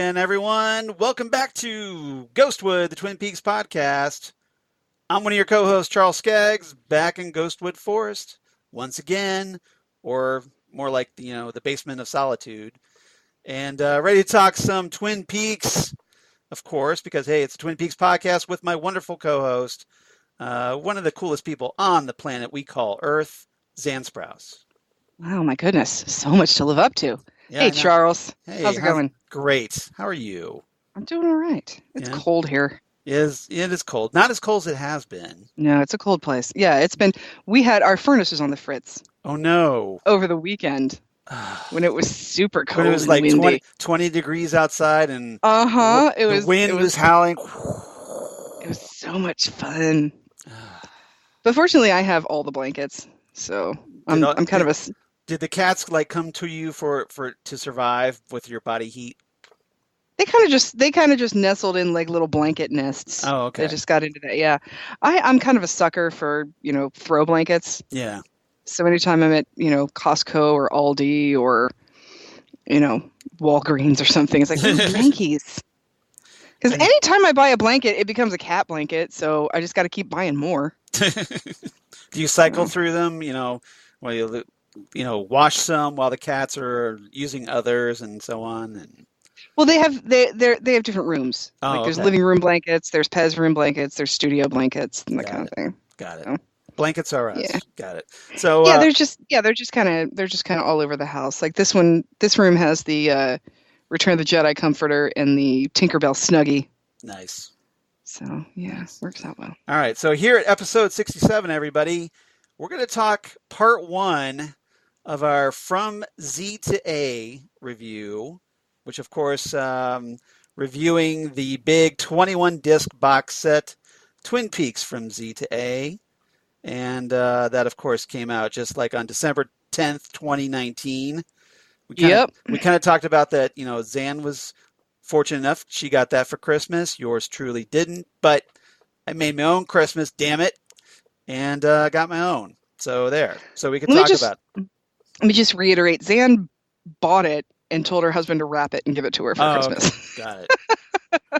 again, everyone. Welcome back to Ghostwood, the Twin Peaks podcast. I'm one of your co-hosts, Charles Skaggs, back in Ghostwood Forest once again, or more like the basement of solitude, and ready to talk some Twin Peaks, of course, because hey, it's a Twin Peaks podcast with my wonderful co-host, one of the coolest people on the planet we call Earth, Xan Sprouse. Wow, my goodness, so much to live up to. Yeah, hey, Charles. Hey, how's it going? Great. How are you? I'm doing all right. It's cold here. It is cold. Not as cold as it has been. No, it's a cold place. Yeah, it's been. We had our furnaces on the fritz. Oh no! Over the weekend, when it was super cold. When it was and like windy. 20 degrees outside, and the wind was howling. It was so much fun. But fortunately, I have all the blankets, so I'm kind of a. Did the cats come to you to survive with your body heat? They kind of just nestled in like little blanket nests. Oh, okay. They just got into that. Yeah, I'm kind of a sucker for throw blankets. Yeah. So anytime I'm at Costco or Aldi or Walgreens or something, it's like blankies. Because anytime I buy a blanket, it becomes a cat blanket. So I just got to keep buying more. Do you cycle through them? While you wash some while the cats are using others and so on. And well, they have different rooms. There's living room blankets, there's Pez room blankets, there's studio blankets, and that kind of thing. Got it. So, blankets are us. Yeah. Got it. So they're just kind of all over the house. Like this room has the Return of the Jedi comforter and the Tinkerbell Snuggie. Nice. So works out well. All right. So here at episode 67, everybody, we're going to talk part 1 of our From Z to A review, which of course reviewing the big 21-disc box set Twin Peaks From Z to A, and that of course came out just like on December 10th, 2019. We kind of talked about that. Xan was fortunate enough; she got that for Christmas. Yours truly didn't, but I made my own Christmas. Damn it, and got my own. So there. So we could talk about it. Let me just reiterate. Xan bought it and told her husband to wrap it and give it to her for Christmas. Okay.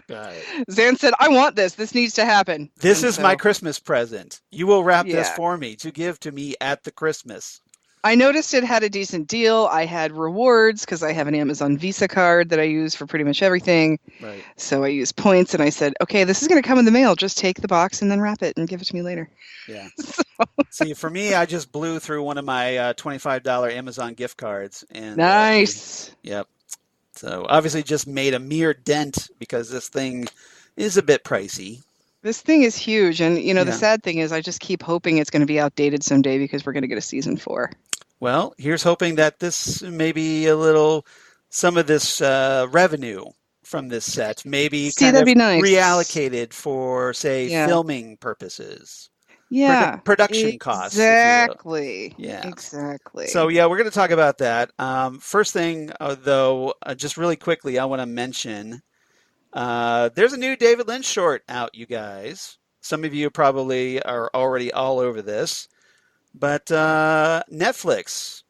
Got it. Xan said, I want this. This needs to happen. This is my Christmas present. You will wrap this for me to give to me at the Christmas. I noticed it had a decent deal. I had rewards because I have an Amazon Visa card that I use for pretty much everything. Right. So I used points, and I said, okay, this is going to come in the mail. Just take the box and then wrap it and give it to me later. Yeah. See, for me, I just blew through one of my $25 Amazon gift cards. And nice. Yep. So obviously just made a mere dent because this thing is a bit pricey. This thing is huge. And, the sad thing is I just keep hoping it's going to be outdated someday because we're going to get a season 4. Well, here's hoping that this maybe some of this revenue from this set maybe that'd be nice. Reallocated for, say, filming purposes. Yeah. Production costs. Exactly. Yeah. Exactly. So, we're going to talk about that. First thing, though, just really quickly, I want to mention there's a new David Lynch short out, you guys. Some of you probably are already all over this. But Netflix,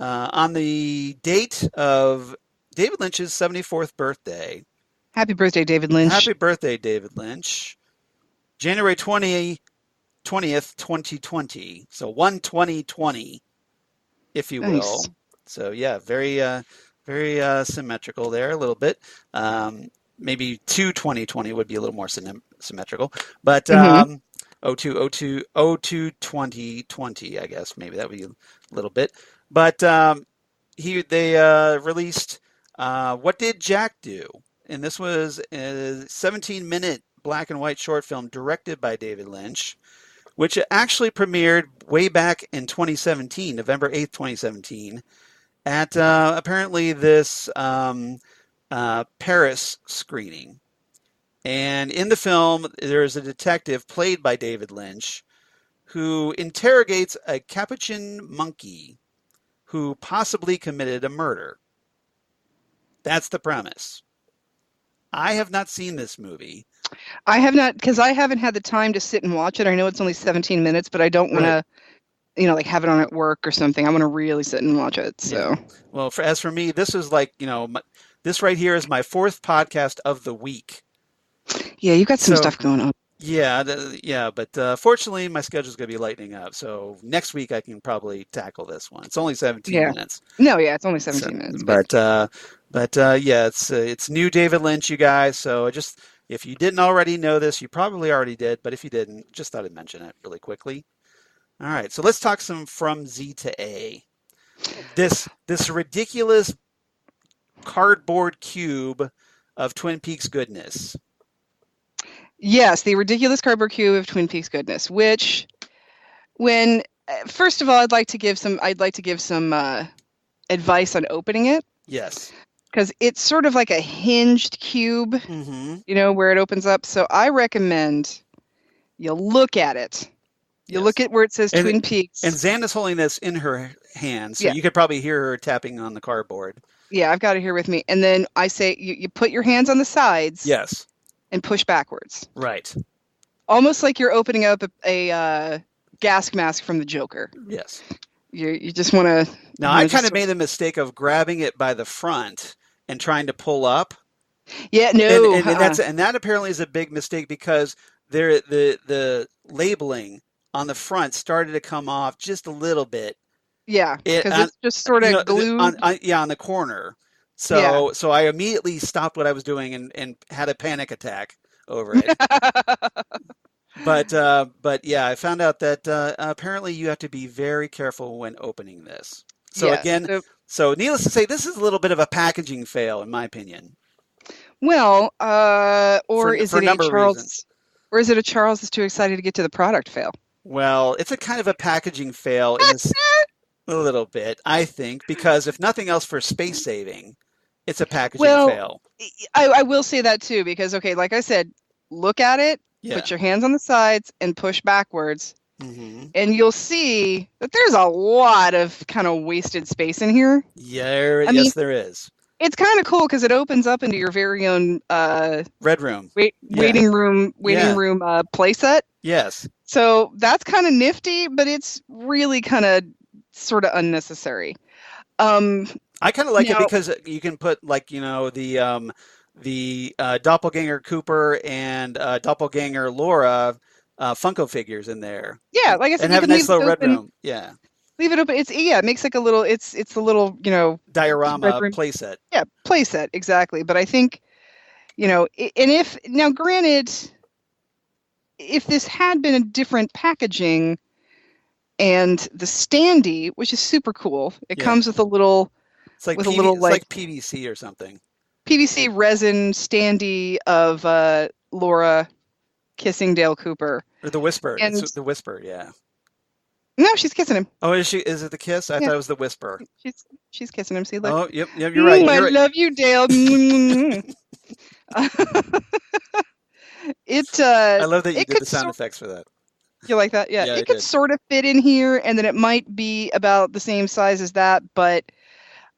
on the date of David Lynch's 74th birthday. Happy birthday, David Lynch. Happy birthday, David Lynch. January 20th, 2020. So 1/20/20, if you will. Nice. So, very, very symmetrical there a little bit. Maybe 2/20/20 would be a little more symmetrical. But... 02/20/20, I guess. Maybe that would be a little bit. But they released What Did Jack Do? And this was a 17-minute black and white short film directed by David Lynch, which actually premiered way back in 2017, November 8th, 2017, at apparently this Paris screening. And in the film, there's a detective played by David Lynch who interrogates a capuchin monkey who possibly committed a murder. That's the premise. I have not seen this movie. I have not, because I haven't had the time to sit and watch it. I know it's only 17 minutes, but I don't want to, have it on at work or something. I want to really sit and watch it. So, Well, as for me, this is like, This right here is my 4th podcast of the week. Yeah, you got some So, stuff going on. yeah, but fortunately, my schedule's going to be lightening up. So next week I can probably tackle this one. It's only 17 Yeah. minutes. No, yeah, it's only So, 17 minutes. but yeah, it's new David Lynch, you guys. So if you didn't already know this, you probably already did. But if you didn't, just thought I'd mention it really quickly. All right, so let's talk some From Z to A. This ridiculous cardboard cube of Twin Peaks goodness. Yes, the ridiculous cardboard cube of Twin Peaks goodness. Which, first of all, I'd like to give some advice on opening it. Yes. Because it's sort of like a hinged cube, Mm-hmm. where it opens up. So I recommend you look at it. You look at where it says Twin Peaks. And Xan is holding this in her hand, so Yeah. you could probably hear her tapping on the cardboard. Yeah, I've got it here with me. And then I say you put your hands on the sides. Yes. And push backwards. Right. Almost like you're opening up a gas mask from the Joker. Yes. You just want to. Now, I kind of made the mistake of grabbing it by the front and trying to pull up. Yeah, no. And that apparently is a big mistake because the labeling on the front started to come off just a little bit. Yeah, because it's just sort of glued. On the corner. So I immediately stopped what I was doing and had a panic attack over it. But yeah, I found out that apparently you have to be very careful when opening this. So so needless to say, this is a little bit of a packaging fail, in my opinion. Well, is it a Charles is too excited to get to the product fail? Well, it's a kind of a packaging fail a little bit, I think, because if nothing else for space saving, it's a packaging fail. I will say that too, because, okay, like I said, look at it, put your hands on the sides, and push backwards. Mm-hmm. And you'll see that there's a lot of kind of wasted space in here. Yeah, there is. It's kind of cool because it opens up into your very own red room, waiting room playset. Yes. So that's kind of nifty, but it's really kind of sort of unnecessary. I kind of like it because you can put the doppelganger Cooper and doppelganger Laura Funko figures in there. Yeah, like I said, and have a nice little red room. Yeah. Leave it open. It makes like a little. It's the little diorama playset. Yeah, playset exactly. But I think granted, if this had been a different packaging, and the standee, which is super cool, it comes with a little. It's like like PVC or something. PVC resin standee of Laura kissing Dale Cooper. Or the whisper. It's the whisper. Yeah. No, she's kissing him. Oh, is she? Is it the kiss? I thought it was the whisper. She's kissing him. See, look. Oh, yep, you're right. I love you, Dale. I love that you did the sound effects for that. You like that? Yeah, it could sort of fit in here, and then it might be about the same size as that, but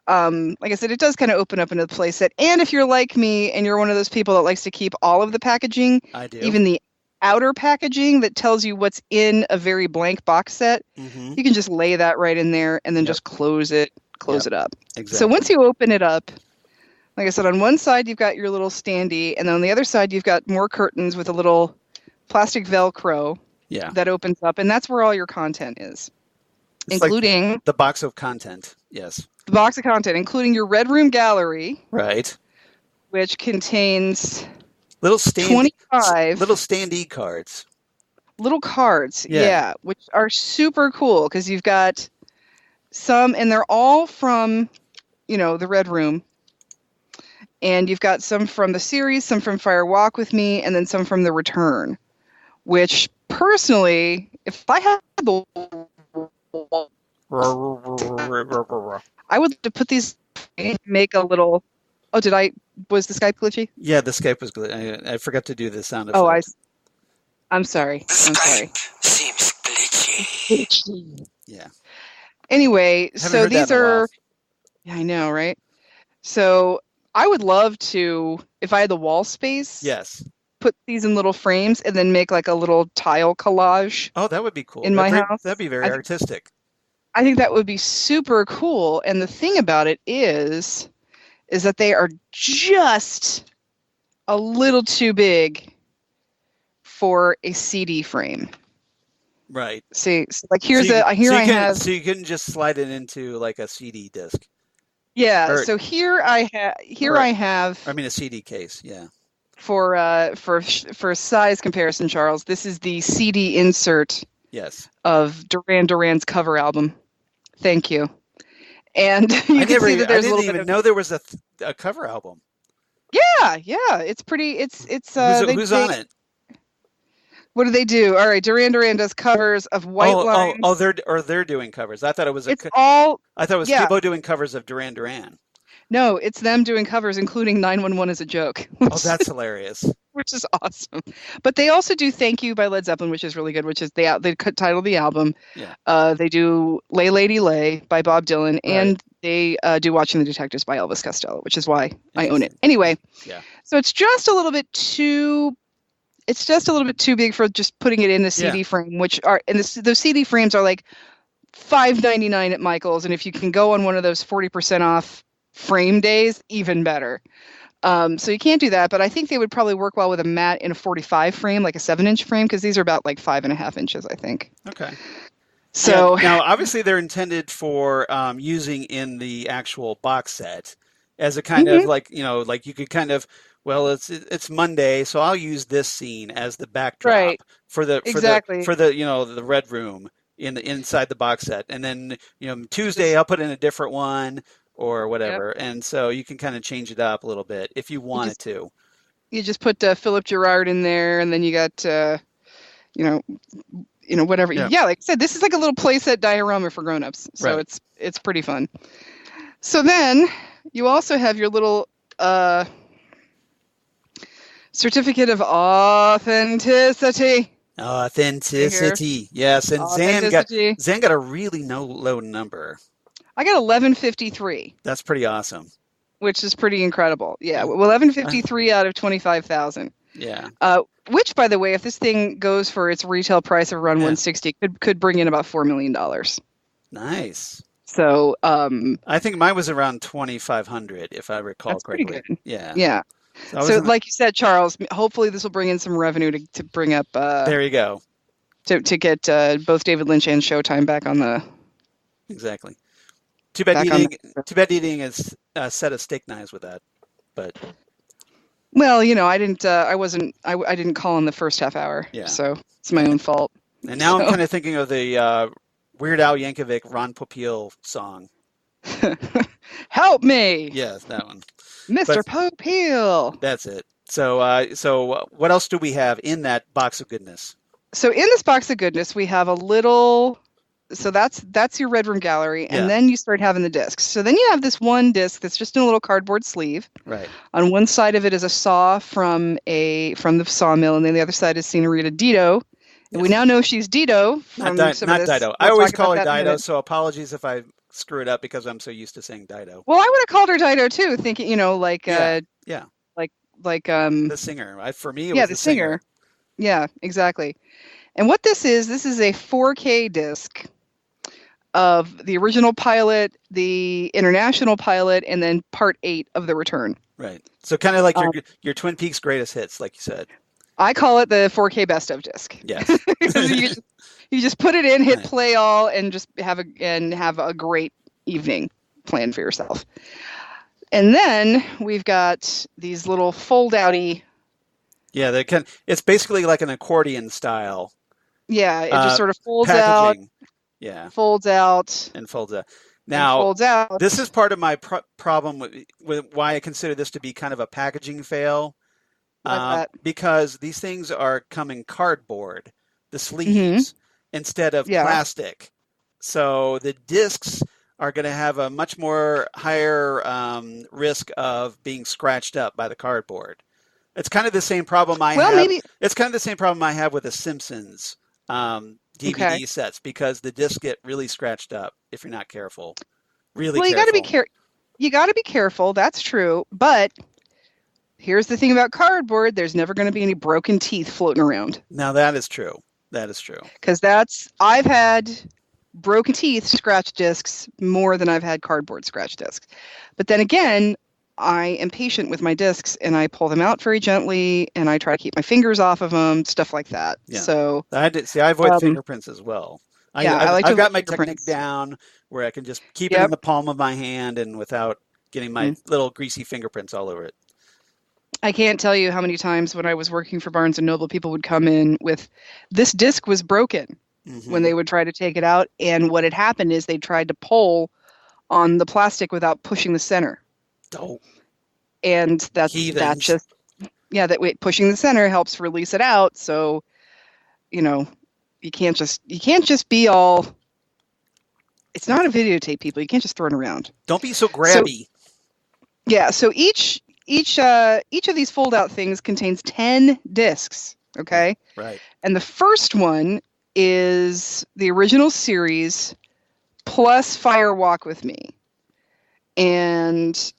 like I said, it does kind of open up into the playset. And if you're like me and you're one of those people that likes to keep all of the packaging, I do. Even the outer packaging that tells you what's in a very blank box set, you can just lay that right in there and then just close it up. Exactly. So once you open it up, like I said, on one side you've got your little standee, and then on the other side you've got more curtains with a little plastic Velcro that opens up, and that's where all your content is. It's including like the box of content. Yes. The box of content, including your Red Room gallery. Right. Which contains 25 little standee cards. Little cards, which are super cool because you've got some, and they're all from, the Red Room. And you've got some from the series, some from Fire Walk with Me, and then some from The Return. Which, personally, if I had the... I would to put these and make a little... Oh, was the Skype glitchy? Yeah, the Skype was glitchy. I forgot to do the sound effect. I'm sorry. Skype seems glitchy. Yeah. Anyway, so these are... Yeah, I know, right? So I would love to, if I had the wall space... Yes. Put these in little frames and then make like a little tile collage. Oh, that would be cool. In my house. That'd be very artistic. I think that would be super cool. And the thing about it is is that they are just a little too big for a CD frame. Right. See, like I have. So you couldn't just slide it into like a CD disc. Yeah. So here I have. I mean, a CD case. Yeah. For size comparison, Charles, this is the CD insert. Yes. Of Duran Duran's cover album. Thank you. And you can see that there's a little bit. I didn't even know there was a cover album. Yeah. It's pretty. It's. Who's on it? What do they do? All right, Duran Duran does covers of White Lines. They're doing covers. I thought it was I thought it was people doing covers of Duran Duran. No, it's them doing covers, including 911 as a joke. Oh, that's hilarious. Which is awesome. But they also do Thank You by Led Zeppelin, which is really good, which is they title the album. Yeah. They do Lay Lady Lay by Bob Dylan, and they do Watching the Detectives by Elvis Costello, which is why I own it. Anyway, so it's just a little bit too big for just putting it in a CD frame, those CD frames are like $5.99 at Michael's, and if you can go on one of those 40% off frame days, even better. So you can't do that, but I think they would probably work well with a mat in a 45 frame, like a 7-inch frame, because these are about like 5.5 inches, I think. Okay. So now, obviously, they're intended for using in the actual box set as a kind of like you could kind of. Well, it's Monday, so I'll use this scene as the backdrop for the Red Room inside the box set, and then Tuesday I'll put in a different one or whatever, and so you can kind of change it up a little bit if you wanted to. You just put Philip Gerard in there, and then you got whatever. Yeah, like I said, this is like a little playset diorama for grown-ups, so it's pretty fun. So then you also have your little. Certificate of authenticity. Authenticity. Yes, and Xan got a really low number. I got 1153. That's pretty awesome. Which is pretty incredible. Yeah, 1153 out of 25,000. Yeah. Which, by the way, if this thing goes for its retail price of around 160, could bring in about $4 million. Nice. So I think mine was around 2,500, if I recall correctly. Pretty good. Yeah. Yeah. So like you said, Charles, hopefully this will bring in some revenue to bring up. There you go. To get both David Lynch and Showtime back on the. Exactly. Too bad eating is a set of steak knives with that, but. Well, I didn't call in the first half hour. Yeah. So it's my own fault. And now I'm kind of thinking of the Weird Al Yankovic Ron Popeil song. Help me. Yes, that one. Mr. Popeil. That's it. So what else do we have in that box of goodness? So in this box of goodness, we have a little. So that's your Red Room gallery, and then you start having the discs. So then you have this one disc that's just in a little cardboard sleeve. Right. On one side of it is a saw from the sawmill, and then the other side is Senorita Dido. And we now know she's Dido. Not Dido. I always call her Dido, so apologies if I screw it up because I'm so used to saying Dido. Well, I would have called her Dido too, thinking, like the singer. For me, it was the singer. Yeah, exactly. And what this is a 4K disc of the original pilot, the international pilot, and then part 8 of the return. Right. So kind of like your Twin Peaks greatest hits, like you said. I call it the 4K best of disc. Yes. You just put it in, hit play all, and just have a great evening planned for yourself. And then we've got these little fold-outy. Yeah, it's basically like an accordion style. Yeah, it just sort of folds packaging. out. Yeah. Folds out. And folds out. Now, folds out. This is part of my problem with why I consider this to be kind of a packaging fail. Because these things are coming cardboard, the sleeves, instead of plastic. So the discs are going to have a much more higher risk of being scratched up by the cardboard. It's kind of the same problem I have. It's kind of the same problem I have with the Simpsons DVD sets, because the discs get really scratched up if you're not careful. Really careful. You got to be careful. That's true. But here's the thing about cardboard. There's never going to be any broken teeth floating around. Now, that is true. That is true. Because I've had broken teeth scratch discs more than I've had cardboard scratch discs. But then again, I am patient with my discs, and I pull them out very gently, and I try to keep my fingers off of them, stuff like that. Yeah. So I avoid fingerprints as well. I like to I've got my avoid technique fingerprints. down where I can just keep it in the palm of my hand and without getting my little greasy fingerprints all over it. I can't tell you how many times when I was working for Barnes & Noble, people would come in with, this disc was broken when they would try to take it out. And what had happened is they tried to pull on the plastic without pushing the center. Oh. And that just, pushing the center helps release it out. So, you can't just be all, it's not a videotape, people. You can't just throw it around. Don't be so grabby. So each of these fold-out things contains 10 discs, okay? Right. And the first one is the original series plus Fire Walk with Me. And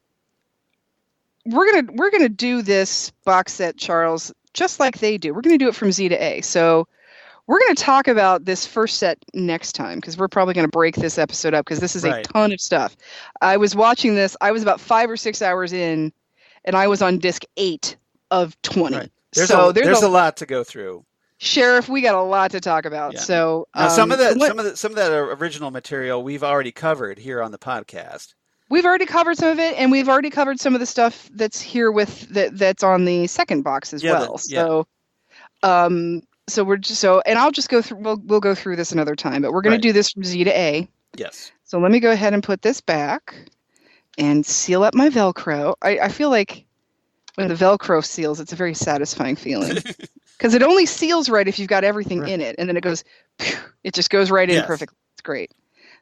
we're gonna do this box set, Charles, just like they do. We're gonna do it from Z to A. So we're going to talk about this first set next time, because we're probably going to break this episode up, because this is a ton of stuff. I was watching this. I was about 5 or 6 hours in, and I was on disc 8 of 20. Right. There's a lot to go through. Sheriff, we got a lot to talk about. Yeah. So now, some of that original material we've already covered here on the podcast. We've already covered some of it, and we've already covered some of the stuff that's here that's on the second box as well. And I'll just go through. We'll go through this another time, but we're going to do this from Z to A. Yes. So let me go ahead and put this back and seal up my Velcro. I feel like when the Velcro seals, it's a very satisfying feeling, because it only seals right if you've got everything in it, and then it just goes right in perfectly. It's great.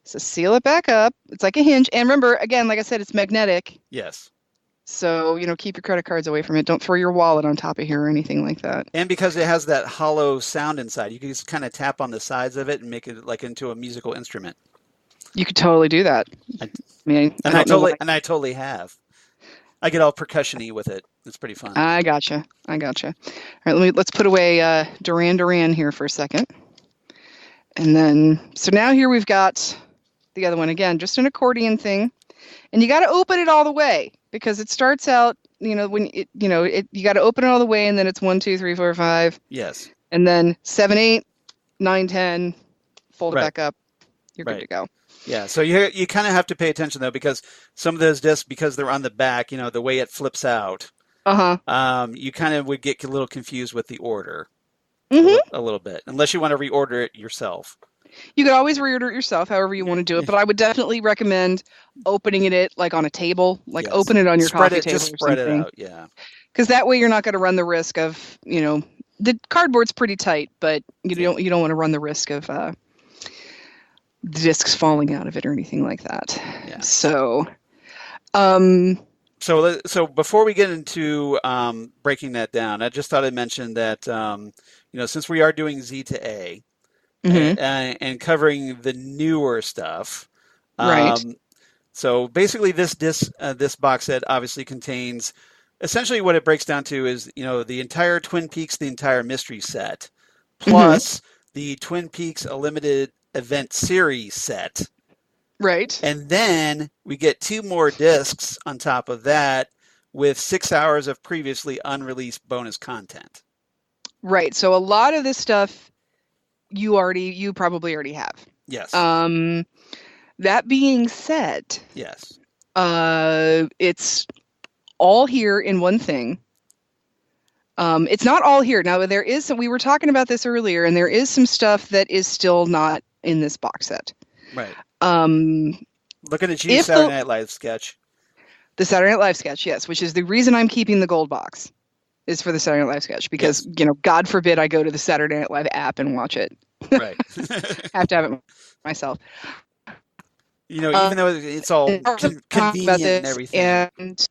So seal it back up. It's like a hinge, and remember, again, like I said, it's magnetic. Yes. So, keep your credit cards away from it. Don't throw your wallet on top of here or anything like that. And because it has that hollow sound inside, you can just kind of tap on the sides of it and make it like into a musical instrument. You could totally do that. I totally have. I get all percussion-y with it. It's pretty fun. I gotcha. All right, let's put away Duran Duran here for a second. And then, so now here we've got the other one again, just an accordion thing. And you got to open it all the way, because it starts out, you got to open it all the way, and then it's 1, 2, 3, 4, 5. Yes. And then 7, 8, 9, 10, fold it back up. You're good to go. Yeah. So you kind of have to pay attention, though, because some of those discs, because they're on the back, the way it flips out, you kind of would get a little confused with the order a little bit, unless you want to reorder it yourself. You could always reorder it yourself, however you want to do it, but I would definitely recommend opening it like on a table, open it on your coffee table. Just spread it out, yeah. Because that way you're not going to run the risk of, the cardboard's pretty tight, but you don't want to run the risk of the discs falling out of it or anything like that. Yeah. So before we get into breaking that down, I just thought I'd mention that since we are doing Z to A. And covering the newer stuff. Right. So basically this box set obviously contains, essentially what it breaks down to is, the entire Twin Peaks, the entire mystery set, plus the Twin Peaks a limited event series set. Right. And then we get 2 more discs on top of that with 6 hours of previously unreleased bonus content. Right. So a lot of this stuff you probably already have. Yes. That being said, yes. It's all here in one thing. It's not all here. Now, there is we were talking about this earlier, and there is some stuff that is still not in this box set. Right. Looking at you, Saturday Night Live sketch. The Saturday Night Live sketch, yes, which is the reason I'm keeping the gold box. Is for the Saturday Night Live sketch, because God forbid I go to the Saturday Night Live app and watch it. Right. Have to have it myself. Even though it's all convenient and everything. And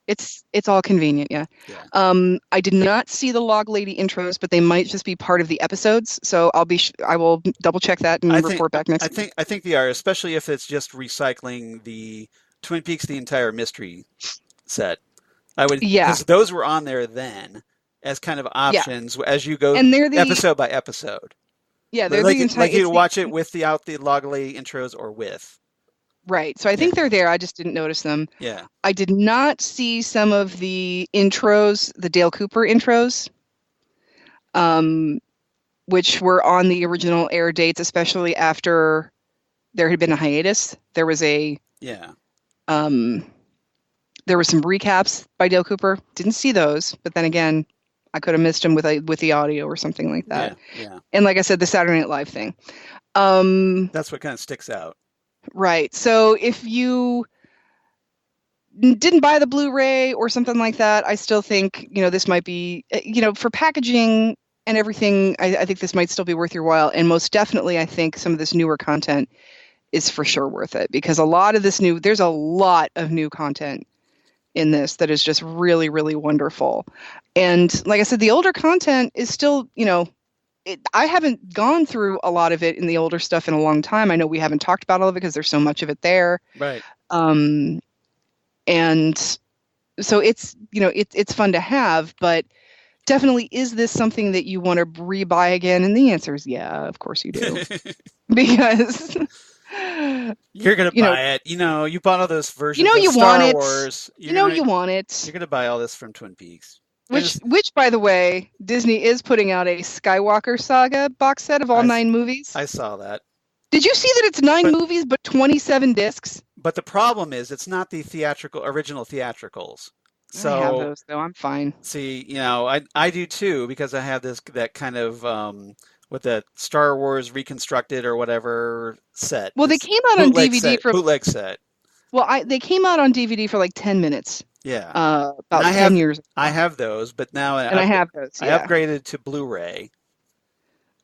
it's all convenient, yeah. I did not see the Log Lady intros, but they might just be part of the episodes. So I will double check that and report back next week. I think they are, especially if it's just recycling the Twin Peaks, the entire mystery set. I would, because those were on there then as kind of options as you go episode by episode. Yeah, they're like you watch it without the Log Lady intros or with. Right. So I think they're there. I just didn't notice them. Yeah. I did not see some of the intros, the Dale Cooper intros, which were on the original air dates, especially after there had been a hiatus. There was there were some recaps by Dale Cooper. Didn't see those, but then again, I could have missed them with the audio or something like that. Yeah. And like I said, the Saturday Night Live thing. That's what kind of sticks out. Right. So if you didn't buy the Blu-ray or something like that, I still think, this might be, for packaging and everything, I think this might still be worth your while. And most definitely, I think some of this newer content is for sure worth it, because there's a lot of new content in this that is just really, really wonderful. And like I said, the older content is still, I haven't gone through a lot of it in the older stuff in a long time. I know we haven't talked about all of it because there's so much of it there. Right. And so it's, it's fun to have, but definitely, is this something that you want to rebuy again? And the answer is yeah, of course you do. Because you're going to buy it. You bought all those versions of you Star want Wars. You want it. You're going to buy all this from Twin Peaks. Which, by the way, Disney is putting out a Skywalker Saga box set of all 9 movies. I saw that. Did you see that it's 9 movies but 27 discs? But the problem is it's not the original theatricals. So, I have those, though. I'm fine. See, I do too, because I have that kind of with the Star Wars reconstructed or whatever set. Well, they came out on DVD for bootleg set. Well, they came out on DVD for like 10 minutes. Yeah. About 10 years ago. I have those, but now I have those. Yeah. I upgraded to Blu-ray.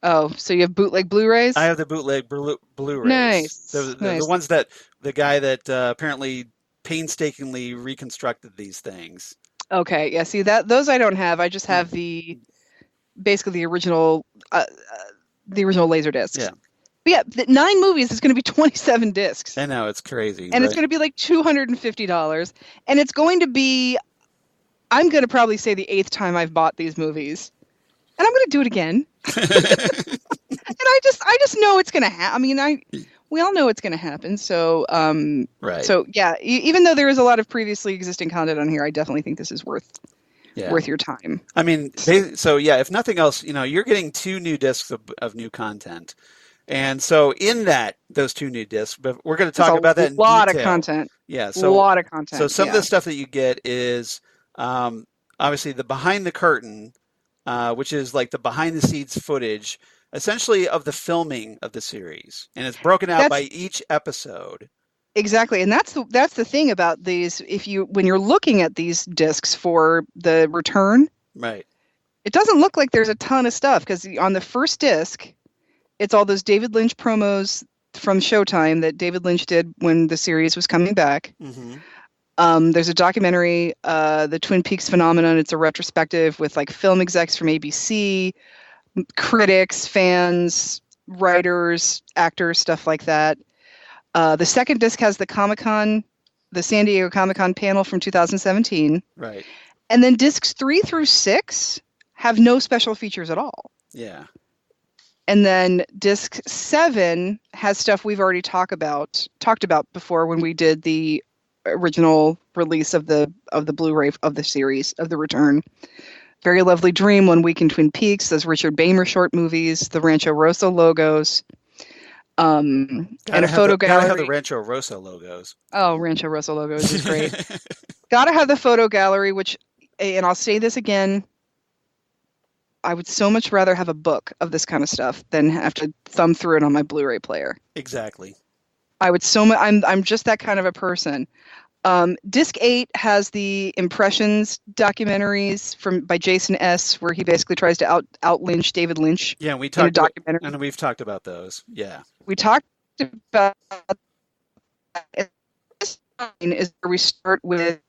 Oh, so you have bootleg Blu-rays? I have the bootleg Blu-rays. Nice. The ones that the guy that apparently painstakingly reconstructed these things. Okay, yeah. See those I don't have. I just have basically the original laser discs. Yeah. But yeah, the 9 movies is going to be 27 discs. I know, it's crazy. And it's going to be like $250, and it's going to be, I'm going to probably say the 8th time I've bought these movies, and I'm going to do it again. And I just know it's going to happen. I mean, we all know it's going to happen. So, right. So yeah, even though there is a lot of previously existing content on here, I definitely think this is worth your time. I mean, if nothing else, you're getting 2 new discs of new content. And so in those 2 new discs, but we're going to talk about that in detail. A lot of content. Yeah. So a lot of content. So some of the stuff that you get is obviously the behind the curtain, which is like the behind the scenes footage, essentially of the filming of the series, and it's broken out by each episode. Exactly, and that's the thing about these. When you're looking at these discs for the return, right, it doesn't look like there's a ton of stuff, because on the first disc, it's all those David Lynch promos from Showtime that David Lynch did when the series was coming back. Mm-hmm. There's a documentary, The Twin Peaks Phenomenon. It's a retrospective with like film execs from ABC, critics, fans, writers, actors, stuff like that. The second disc has the San Diego Comic-Con panel from 2017. Right. And then discs 3 through 6 have no special features at all. Yeah. And then disc 7 has stuff we've already talked about before when we did the original release of the Blu-ray of the series of the return. Very Lovely Dream, One Week in Twin Peaks, those Richard Beymer short movies, the Rancho Rosso logos, and a photo gallery. Gotta have the Rancho Rosso logos. Oh, Rancho Rosso logos is great. Gotta have the photo gallery, which, and I'll say this again, I would so much rather have a book of this kind of stuff than have to thumb through it on my Blu-ray player. Exactly. I would I'm just that kind of a person. Disc 8 has the Impressions documentaries by Jason S., where he basically tries to out Lynch David Lynch. Yeah, we've talked about those. Yeah, we talked about. This is where we start with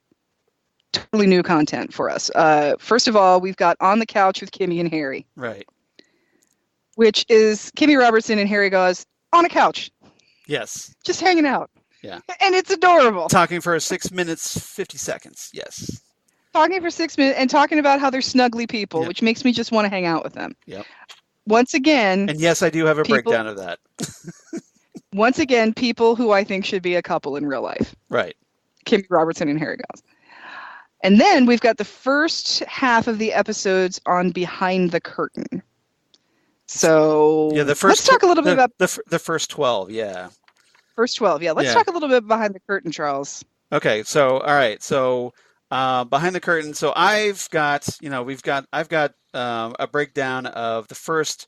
totally new content for us. First of all, we've got On the Couch with Kimmy and Harry. Right. Which is Kimmy Robertson and Harry Goss on a couch. Yes. Just hanging out. Yeah. And it's adorable. Talking for 6 minutes, 50 seconds. Yes. Talking for 6 minutes and talking about how they're snuggly people, which makes me just want to hang out with them. Yep. Once again. And yes, I do have a breakdown of that. Once again, people who I think should be a couple in real life. Right. Kimmy Robertson and Harry Giles. And then we've got the first half of the episodes on Behind the Curtain. So let's talk a little bit about the first 12. Yeah. First 12. Yeah. Let's talk a little bit behind the curtain, Charles. Okay. So, all right. So, behind the curtain. So I've got, I've got a breakdown of the first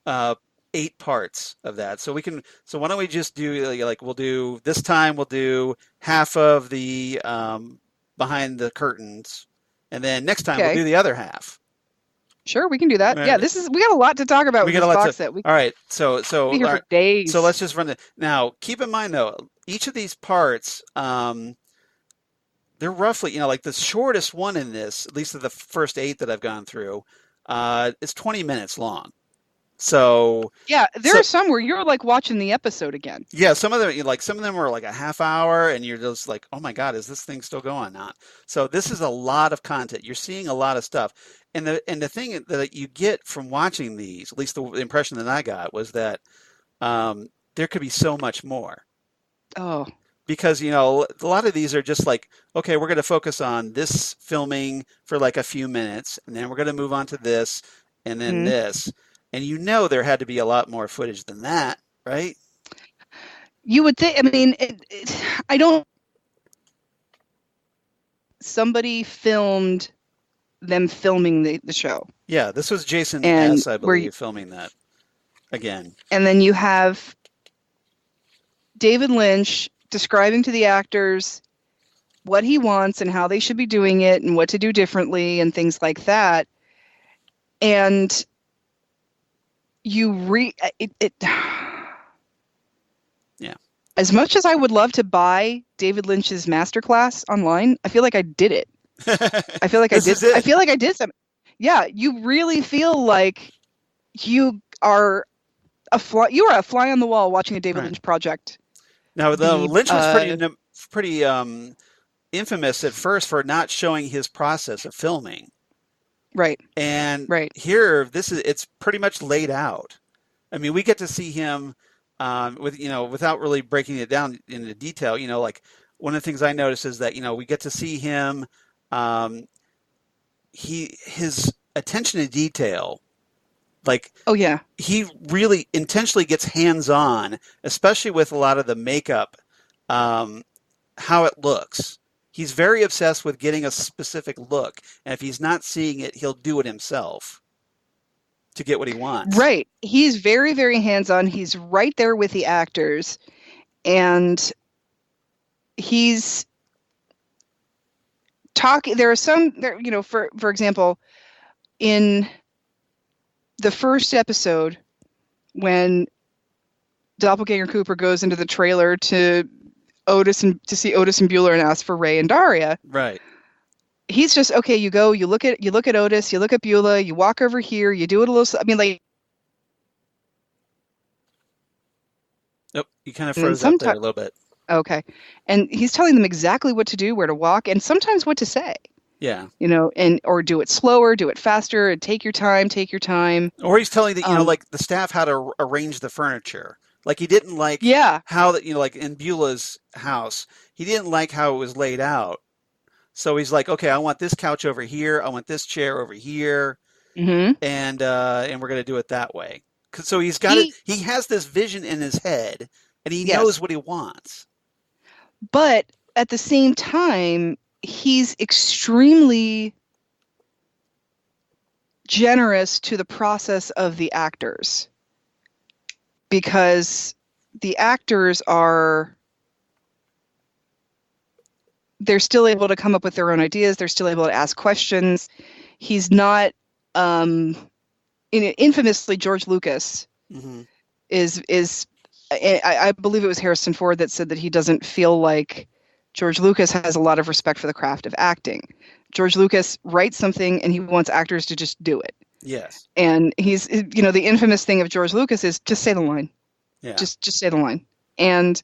8 parts of that. So why don't we just do we'll do this time, we'll do half of the behind the curtains, and then next time we'll do the other half. Sure, we can do that. Yeah, we got a lot to talk about with this box set. All right, so be here for days. So let's just run it. Now, keep in mind though, each of these parts, they're roughly, like the shortest one in this, at least of the first 8 that I've gone through, is 20 minutes long. So yeah, there are some where you're like watching the episode again. Yeah, some of them were like a half hour, and you're just like, oh my God, is this thing still going on? So this is a lot of content. You're seeing a lot of stuff, and the thing that you get from watching these, at least the impression that I got, was that there could be so much more. Oh. Because a lot of these are just like, okay, we're going to focus on this filming for like a few minutes, and then we're going to move on to this, and then this. And there had to be a lot more footage than that, right? You would think. I mean, I don't. Somebody filmed them filming the show. Yeah, this was Jason S., I believe, filming that again. And then you have David Lynch describing to the actors what he wants and how they should be doing it and what to do differently and things like that. And yeah. As much as I would love to buy David Lynch's masterclass online, I feel like I did it. I feel like I did. I feel like I did something. Yeah, you really feel like you are a fly. You are a fly on the wall watching a David Lynch project. Now, Lynch was pretty infamous at first for not showing his process of filming. Right. And here, it's pretty much laid out. I mean, we get to see him without really breaking it down into detail. Like one of the things I noticed is that we get to see him. His attention to detail, like he really intentionally gets hands-on, especially with a lot of the makeup, how it looks. He's very obsessed with getting a specific look, and if he's not seeing it, he'll do it himself to get what he wants. Right. He's very, very hands-on. He's right there with the actors, and he's talking. There are some, for example, in the first episode, when Doppelganger Cooper goes into the trailer to see Otis and Bueller and ask for Ray and Daria. Right. He's just, okay, you go, you look at Otis, you look at Beulah, you walk over here, you do it a little, I mean, like. Nope, you kind of froze up there a little bit. Okay. And he's telling them exactly what to do, where to walk, and sometimes what to say. Yeah. Or do it slower, do it faster, and take your time. Or he's telling the staff how to arrange the furniture. Like he didn't like how that, like in Beulah's house, he didn't like how it was laid out. So he's like, okay, I want this couch over here. I want this chair over here. Mm-hmm. And we're going to do it that way. So he's got it. He has this vision in his head and he knows what he wants. But at the same time, he's extremely generous to the process of the actors. Because the actors they're still able to come up with their own ideas. They're still able to ask questions. He's not, infamously, George Lucas is I believe it was Harrison Ford that said that he doesn't feel like George Lucas has a lot of respect for the craft of acting. George Lucas writes something and he wants actors to just do it. Yes. And he's, the infamous thing of George Lucas is just say the line. Yeah. Just say the line. And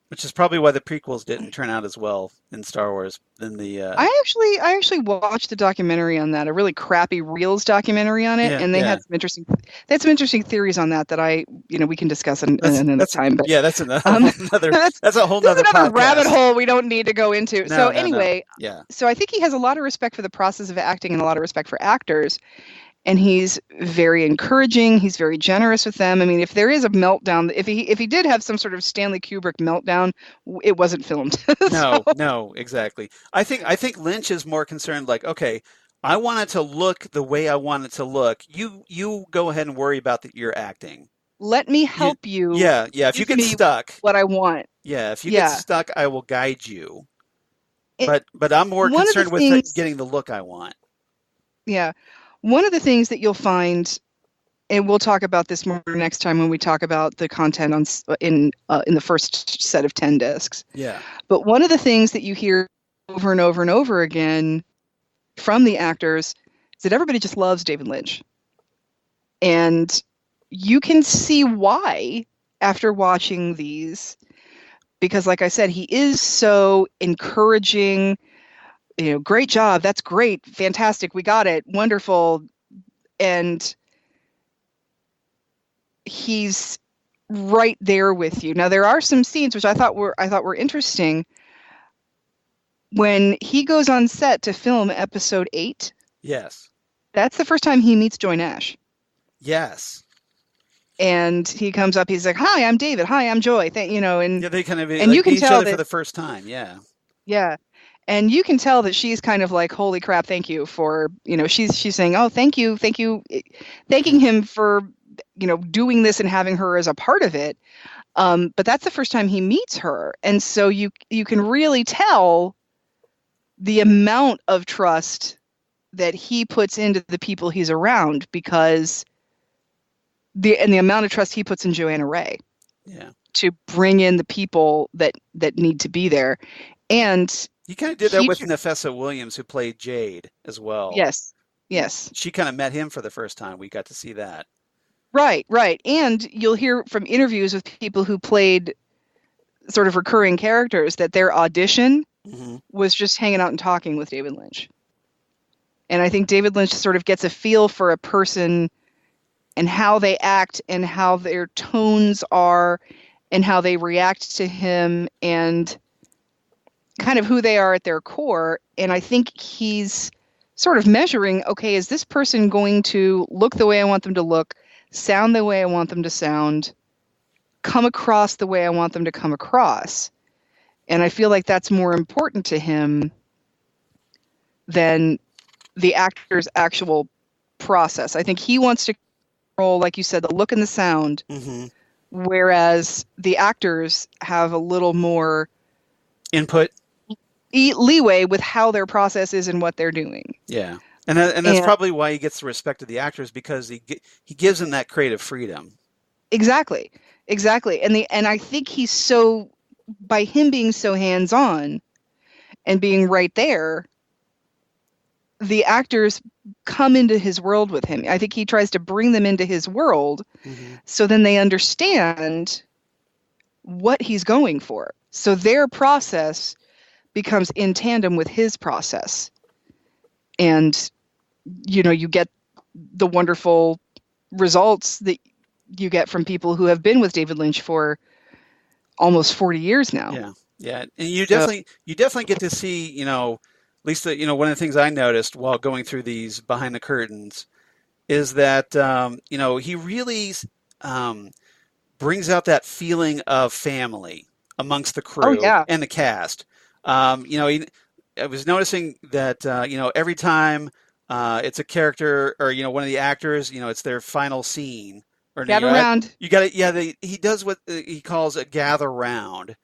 Which is probably why the prequels didn't turn out as well in Star Wars than the. I actually watched a documentary on that, a really crappy Reels documentary on it, and they had some interesting theories on that we can discuss in another time. But that's another that's a whole nother another podcast. Rabbit hole we don't need to go into. No, anyway, yeah. So I think he has a lot of respect for the process of acting and a lot of respect for actors. And he's very encouraging. He's very generous with them. I mean, if there is a meltdown, if he did have some sort of Stanley Kubrick meltdown, it wasn't filmed. No, exactly. I think Lynch is more concerned. Like, okay, I want it to look the way I want it to look. You go ahead and worry about your acting. Let me help you. Yeah. If you get stuck, what I want. Yeah, if you get stuck, I will guide you. But I'm more concerned with getting the look I want. Yeah. One of the things that you'll find, and we'll talk about this more next time when we talk about the content in the first set of 10 discs. Yeah. But one of the things that you hear over and over and over again from the actors is that everybody just loves David Lynch. And you can see why after watching these, because like I said, he is so encouraging. Great job. That's great. Fantastic. We got it. Wonderful. And he's right there with you. Now, there are some scenes which I thought were interesting. When he goes on set to film episode 8. Yes. That's the first time he meets Joy Nash. Yes. And he comes up, he's like, "Hi, I'm David. Hi, I'm Joy." And they kind of and you can meet tell each other that, for the first time. Yeah. Yeah. And you can tell that she's kind of like, "Holy crap, thank you for," she's saying, "Oh, thank you," thanking him for, doing this and having her as a part of it. But that's the first time he meets her. And so you can really tell the amount of trust that he puts into the people he's around, because the amount of trust he puts in Joanna Ray. Yeah. To bring in the people that need to be there. And he kind of did that with Nafessa Williams, who played Jade as well. Yes. She kind of met him for the first time. We got to see that. Right. And you'll hear from interviews with people who played sort of recurring characters that their audition was just hanging out and talking with David Lynch. And I think David Lynch sort of gets a feel for a person and how they act and how their tones are and how they react to him and kind of who they are at their core. And I think he's sort of measuring, okay, is this person going to look the way I want them to look, sound the way I want them to sound, come across the way I want them to come across? And I feel like that's more important to him than the actor's actual process. I think he wants to control, like you said, the look and the sound, whereas the actors have a little more input, leeway with how their process is and what they're doing. Yeah. And that's probably why he gets the respect of the actors, because he gives them that creative freedom. Exactly. And I think he's so, by him being so hands-on and being right there, the actors come into his world with him. I think he tries to bring them into his world so then they understand what he's going for. So their process becomes in tandem with his process. And, you get the wonderful results that you get from people who have been with David Lynch for almost 40 years now. Yeah. And you definitely get to see, at least one of the things I noticed while going through these behind the curtains is that, he really brings out that feeling of family amongst the crew and the cast. I was noticing that, every time it's a character or, one of the actors, it's their final scene. Or, gather round. You got it. He does what he calls a gather round.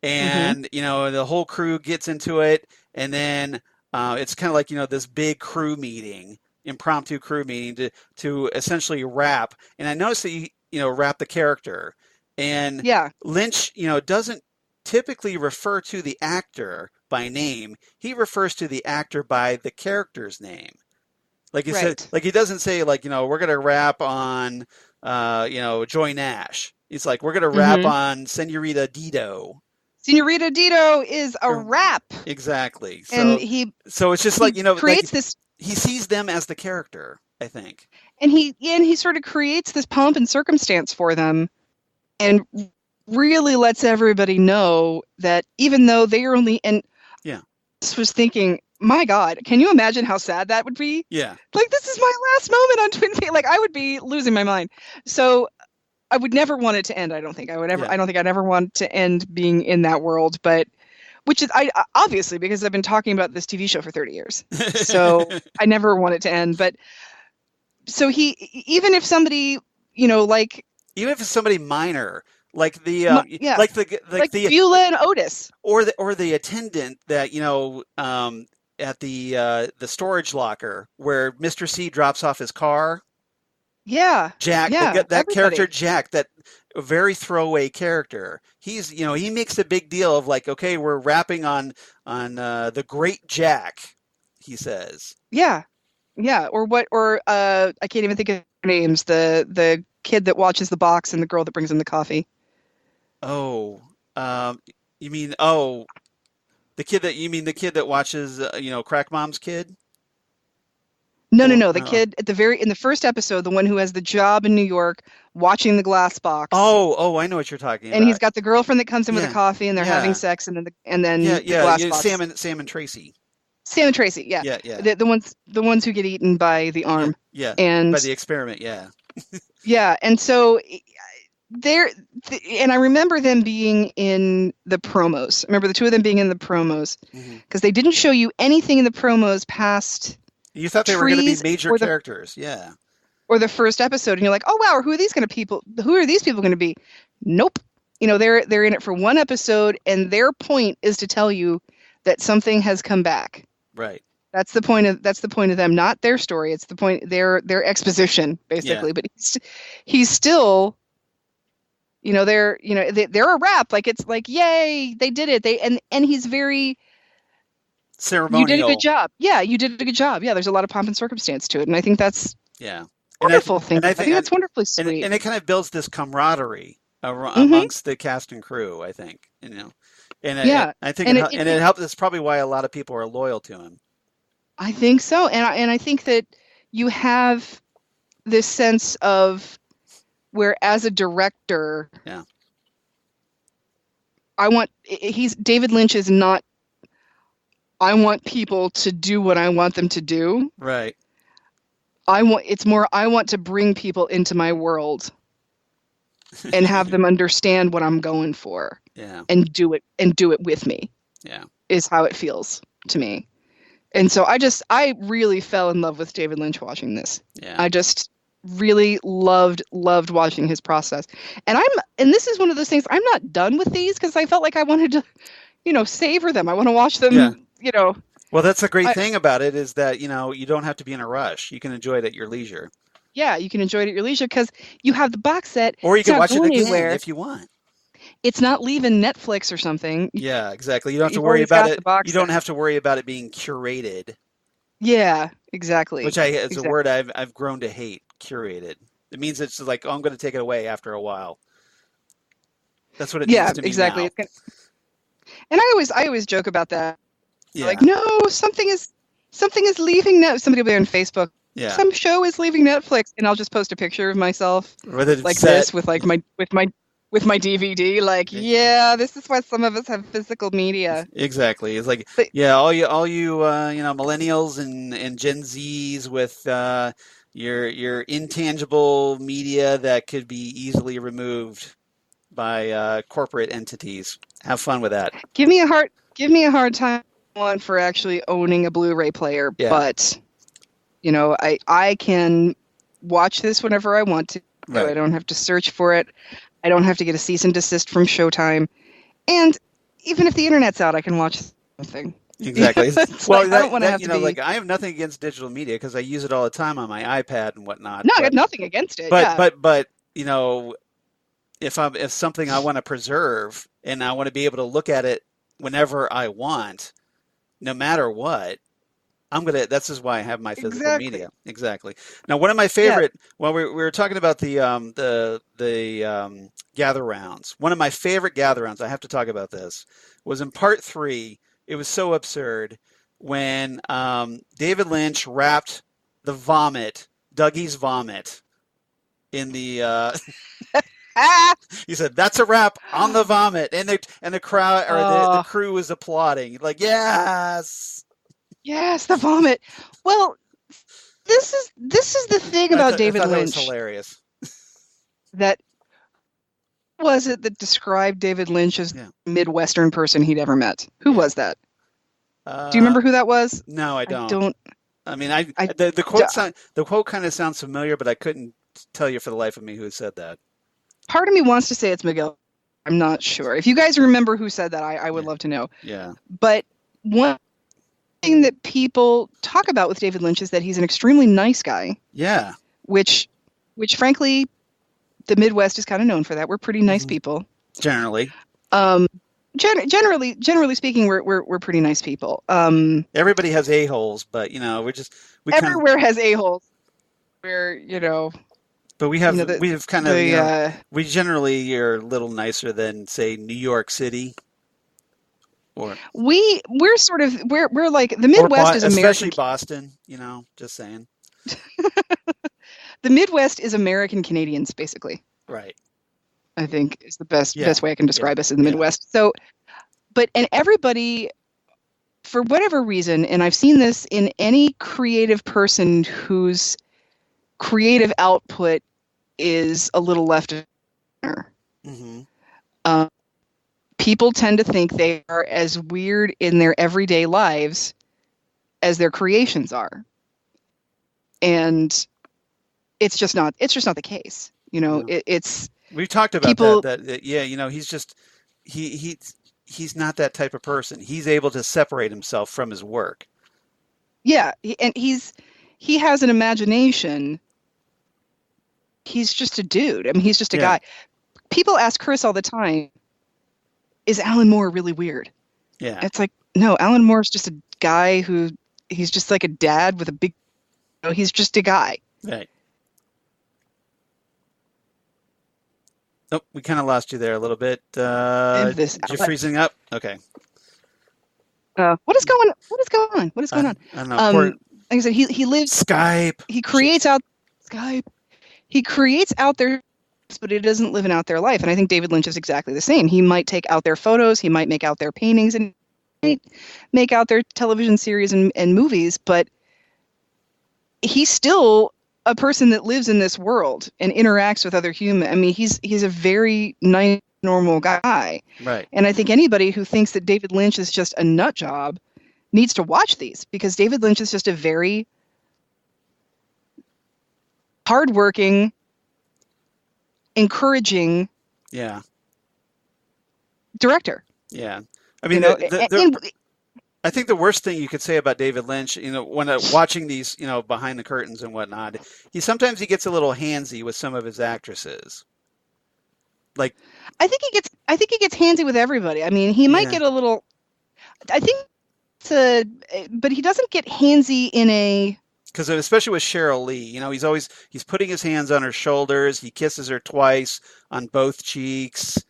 And, the whole crew gets into it. And then it's kind of like, this big crew meeting, impromptu crew meeting to essentially wrap. And I noticed that he, wrap the character. And Lynch, doesn't typically refer to the actor by name. He refers to the actor by the character's name. Like he said, like he doesn't say like, we're going to rap on, Joy Nash. He's like, we're going to rap on Senorita Dido. Senorita Dito is a rap. Exactly. And so it's just like, creates this. He sees them as the character, I think. And he sort of creates this pomp and circumstance for them, and really lets everybody know that even though they are only, and yeah, I was thinking, my God, can you imagine how sad that would be? Yeah. Like, this is my last moment on Twin Peaks. Like, I would be losing my mind. So I would never want it to end. I don't think I don't think I'd ever want to end being in that world, but which is obviously because I've been talking about this TV show for 30 years. So I never want it to end. But so even if somebody, like, even if it's somebody minor, like the like Beulah and Otis, or the attendant that at the storage locker where Mr. C drops off his car. Yeah, Jack, that character Jack, that very throwaway character. He's he makes a big deal of like, okay, we're rapping on the great Jack, he says. Yeah, or I can't even think of names. The kid that watches the box and the girl that brings him the coffee. Oh, you mean the kid that watches Crack Mom's kid? No. The kid in the first episode, the one who has the job in New York, watching the glass box. Oh, I know what you're talking about. And he's got the girlfriend that comes in with a coffee, and they're having sex, and then the glass box. Sam and Tracy. Sam and Tracy, yeah. The ones who get eaten by the arm. Yeah. And by the experiment, yeah. Yeah, and so and I remember them being in the promos. I remember the two of them being in the promos because they didn't show you anything in the promos past. You thought they were going to be major characters, yeah. Or the first episode, and you're like, oh wow, who are these people going to be? Nope. They're in it for one episode, and their point is to tell you that something has come back. Right. That's the point of them, not their story. It's the point, their exposition, basically. Yeah. But he's still, they're a rap. Like, it's like, yay, they did it. And he's very ceremonial. You did a good job. Yeah, you did a good job. Yeah, there's a lot of pomp and circumstance to it, and I think that's wonderful thing. I think that's wonderfully sweet. And it kind of builds this camaraderie amongst the cast and crew, I think. And I think it helps. That's probably why a lot of people are loyal to him. I think so, and I think that you have this sense of where, as a director, David Lynch is not. I want people to do what I want them to do. Right. I want to bring people into my world and have them understand what I'm going for. Yeah. And do it with me. Yeah. Is how it feels to me. And so I really fell in love with David Lynch watching this. Yeah. I just really loved watching his process. And this is one of those things, I'm not done with these because I felt like I wanted to, savor them. I want to watch them, Well, that's the great thing about it is that, you don't have to be in a rush. You can enjoy it at your leisure. Yeah, you can enjoy it at your leisure because you have the box set. Or you can watch it again if you want. It's not leaving Netflix or something. Yeah, exactly. You don't have to worry about it. You don't have to worry about it being curated. Yeah, exactly. Which a word I've grown to hate. Curated. It means it's like, I'm going to take it away after a while. That's what it means to me exactly. now. And I always joke about that. Yeah. Like, no, something is leaving now. Somebody will be on Facebook. Yeah. Some show is leaving Netflix, and I'll just post a picture of myself like this with like my DVD. Like, this is why some of us have physical media. Exactly. It's like, all you millennials and Gen Zs with your intangible media that could be easily removed by corporate entities. Have fun with that. Give me a hard time for actually owning a Blu-ray player, but I can watch this whenever I want to. Right. I don't have to search for it. I don't have to get a cease and desist from Showtime. And even if the internet's out, I can watch something. Exactly. Well, I don't want to have to be... like, I have nothing against digital media because I use it all the time on my iPad and whatnot. No, I got nothing against it. But if something I want to preserve and I want to be able to look at it whenever I want, no matter what, That's just why I have my physical Exactly. media. Exactly. Now, one of my favorite. Well, we were talking about the gather rounds. One of my favorite gather rounds. I have to talk about this. Was in part 3. It was so absurd when David Lynch wrapped the vomit, Dougie's vomit, in the. He said, "That's a wrap on the vomit," and the crowd or the crew was applauding, like, "Yes, yes, the vomit." Well, this is the thing about David Lynch. That was hilarious. That was it that described David Lynch as the Midwestern person he'd ever met. Who was that? Do you remember who that was? No, I don't. I mean, the quote kind of sounds familiar, but I couldn't tell you for the life of me who said that. Part of me wants to say it's Miguel. I'm not sure. If you guys remember who said that, I would love to know. Yeah. But one thing that people talk about with David Lynch is that he's an extremely nice guy. Yeah. Which frankly, the Midwest is kind of known for that. We're pretty nice people. Generally. Generally speaking, we're pretty nice people. Everybody has a-holes, but everywhere has a-holes. Where But we generally are a little nicer than, say, New York City. Or we're like the Midwest is American, especially Boston. Just saying. The Midwest is American Canadians, basically. Right. I think is the best way I can describe us in the Midwest. So, and everybody, for whatever reason, and I've seen this in any creative person whose creative output is a little left of center. Mm-hmm. People tend to think they are as weird in their everyday lives as their creations are, and it's just not the case. It's we've talked about people, he's just he's not that type of person. He's able to separate himself from his work. Yeah, and he has an imagination. He's just a dude. I mean, he's just a guy. People ask Chris all the time, is Alan Moore really weird? Yeah. It's like, no, Alan Moore's just a guy he's just like a dad with a big, he's just a guy. Right. Oh, we kind of lost you there a little bit. You're freezing up? Okay. What is going on? I don't know. Like I said, he lives Skype. He creates out Skype. He creates out there, but he doesn't live an out there life. And I think David Lynch is exactly the same. He might take out their photos, he might make out their paintings, and make out their television series and movies, but he's still a person that lives in this world and interacts with other humans. I mean, he's a very nice, normal guy. Right. And I think anybody who thinks that David Lynch is just a nut job needs to watch these, because David Lynch is just a very hardworking, encouraging director. Yeah. I mean, I think the worst thing you could say about David Lynch, when watching these, behind the curtains and whatnot, sometimes he gets a little handsy with some of his actresses. Like, I think he gets handsy with everybody. I mean, he might get a little. I think but he doesn't get handsy in a. Because especially with Cheryl Lee, he's putting his hands on her shoulders. He kisses her twice on both cheeks,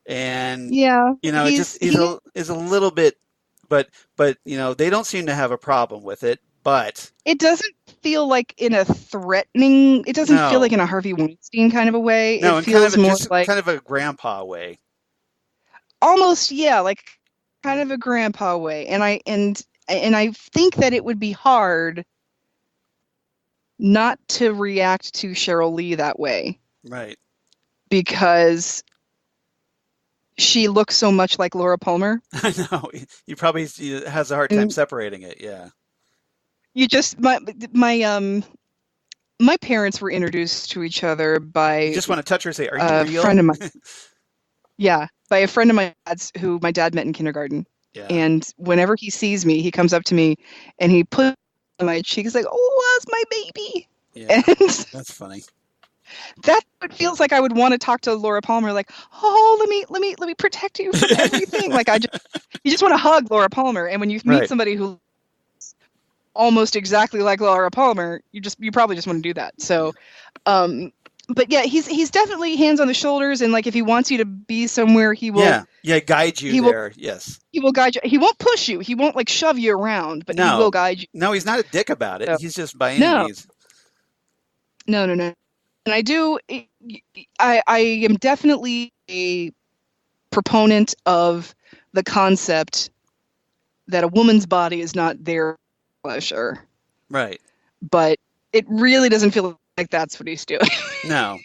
and he's a little bit. But they don't seem to have a problem with it. But it doesn't feel like in a threatening. It doesn't feel like in a Harvey Weinstein kind of a way. No, it feels more like kind of a grandpa way. Almost, like kind of a grandpa way. And I think that it would be hard not to react to Cheryl Lee that way. Right. Because she looks so much like Laura Palmer. I know. He probably has a hard time separating it. Yeah. You just my parents were introduced to each other by. You just want to touch her and say, "Are you real?" Friend of mine. Yeah, by a friend of my dad's who my dad met in kindergarten. Yeah. And whenever he sees me, he comes up to me and he puts on my cheek. He's like, "Oh, that's my baby." Yeah. And that's funny. That's what it feels like. I would want to talk to Laura Palmer, like, "Oh, let me protect you from everything." Like you just want to hug Laura Palmer. And when you meet somebody who almost exactly like Laura Palmer, you probably just want to do that. So, but yeah, he's definitely hands on the shoulders, and like if he wants you to be somewhere, he will. Yeah, guide you there. Yes. He will guide you. He won't push you. He won't like shove you around, but he will guide you. No, he's not a dick about it. So, he's just by any means. No. And I am definitely a proponent of the concept that a woman's body is not their pleasure. Right. But it really doesn't feel like that's what he's doing. No.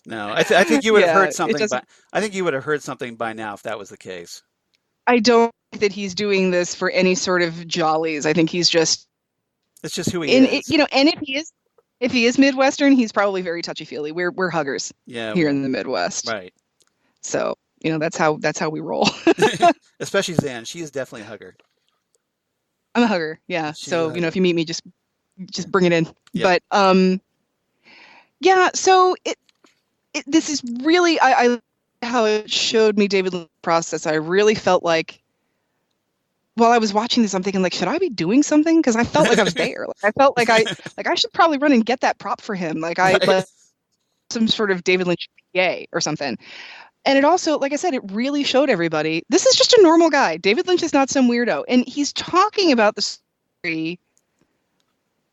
I think you would have heard something. I think you would have heard something by now if that was the case. I don't think that he's doing this for any sort of jollies. I think he's just. It's just who he is. And if he is Midwestern, he's probably very touchy-feely. We're huggers. Here in the Midwest. Right. So that's how we roll. Especially Xan. She is definitely a hugger. I'm a hugger. Yeah. So if you meet me, just bring it in. Yep. But yeah. So this is really I how it showed me David Lynch's process. I really felt like while I was watching this, I'm thinking like, should I be doing something? Because I felt like I was there. Like, I felt like I should probably run and get that prop for him. Like I let some sort of David Lynch PA or something. And it also, like I said, it really showed everybody this is just a normal guy. David Lynch is not some weirdo, and he's talking about the story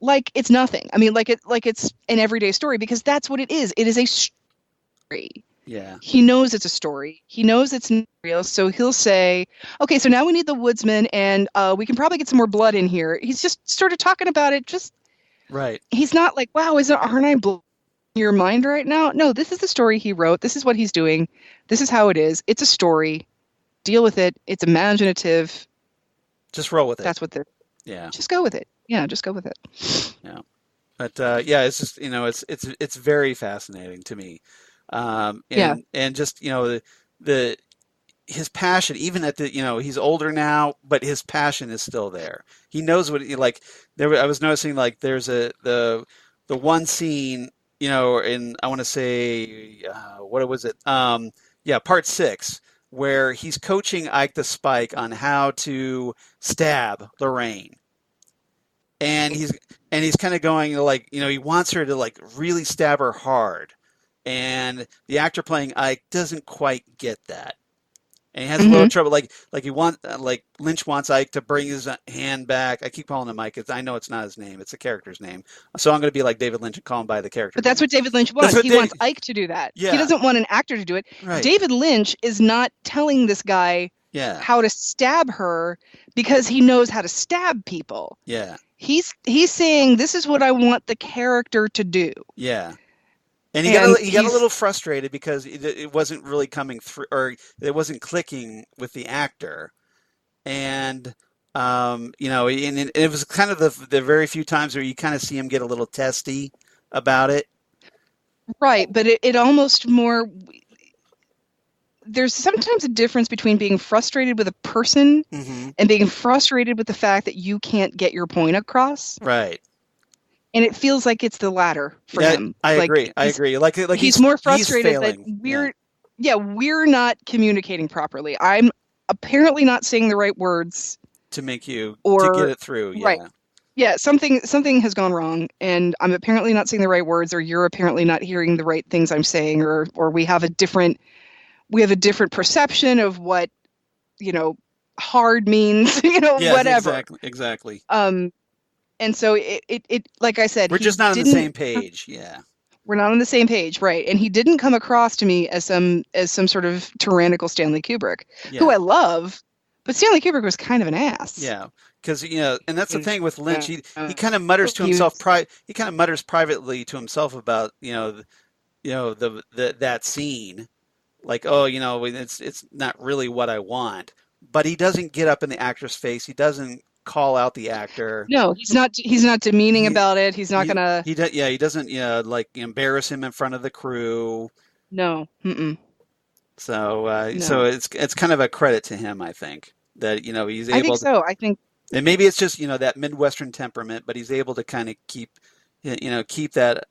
like it's nothing. I mean, like it's an everyday story, because that's what it is. It is a story. Yeah. He knows it's a story. He knows it's not real. So he'll say, okay, so now we need the woodsman, and we can probably get some more blood in here. He's just sort of talking about it. Just right. He's not like, wow, aren't I blowing your mind right now? No, this is the story he wrote. This is what he's doing. This is how it is. It's a story. Deal with it. It's imaginative. Just roll with it. That's what they're. Yeah. Just go with it. Yeah, just go with it. Yeah. But it's just it's very fascinating to me. And just his passion, even at the he's older now, but his passion is still there. He knows what I was noticing, like there's the one scene in I want to say what was it part 6, where he's coaching Ike the Spike on how to stab Lorraine. And he's kind of going he wants her to really stab her hard. And the actor playing Ike doesn't quite get that, and he has a little trouble. Lynch wants Ike to bring his hand back. I keep calling him Ike because I know it's not his name; it's the character's name. So I'm going to be like David Lynch and call him by the character. But that's what David Lynch wants. He wants Ike to do that. Yeah. He doesn't want an actor to do it. Right. David Lynch is not telling this guy how to stab her because he knows how to stab people. Yeah. He's saying, this is what I want the character to do. Yeah. And he got a little frustrated because it wasn't really coming through, or it wasn't clicking with the actor. And, and it was kind of the very few times where you kind of see him get a little testy about it. Right. But it almost more, there's sometimes a difference between being frustrated with a person and being frustrated with the fact that you can't get your point across. Right. And it feels like it's the latter for him. I agree. Like he's more frustrated that we're not communicating properly. I'm apparently not saying the right words to make you to get it through. Yeah. Right. Yeah, something has gone wrong, and I'm apparently not saying the right words, or you're apparently not hearing the right things I'm saying, or we have a different perception of what hard means. Yes, whatever. Exactly. And so it like I said, we're just not on the same page. Yeah. We're not on the same page, right? And he didn't come across to me as some sort of tyrannical Stanley Kubrick, who I love, but Stanley Kubrick was kind of an ass. Yeah, because and that's the thing with Lynch. He kind of mutters to himself. He kind of mutters privately to himself about that scene, like, oh, it's not really what I want. But he doesn't get up in the actor's face. He doesn't call out the actor. No, he's not demeaning about it. He's not gonna. He doesn't embarrass him in front of the crew. No. Mm-mm. So so it's kind of a credit to him, I think, that he's able. I think so. I think. And maybe it's just that Midwestern temperament, but he's able to kind of keep that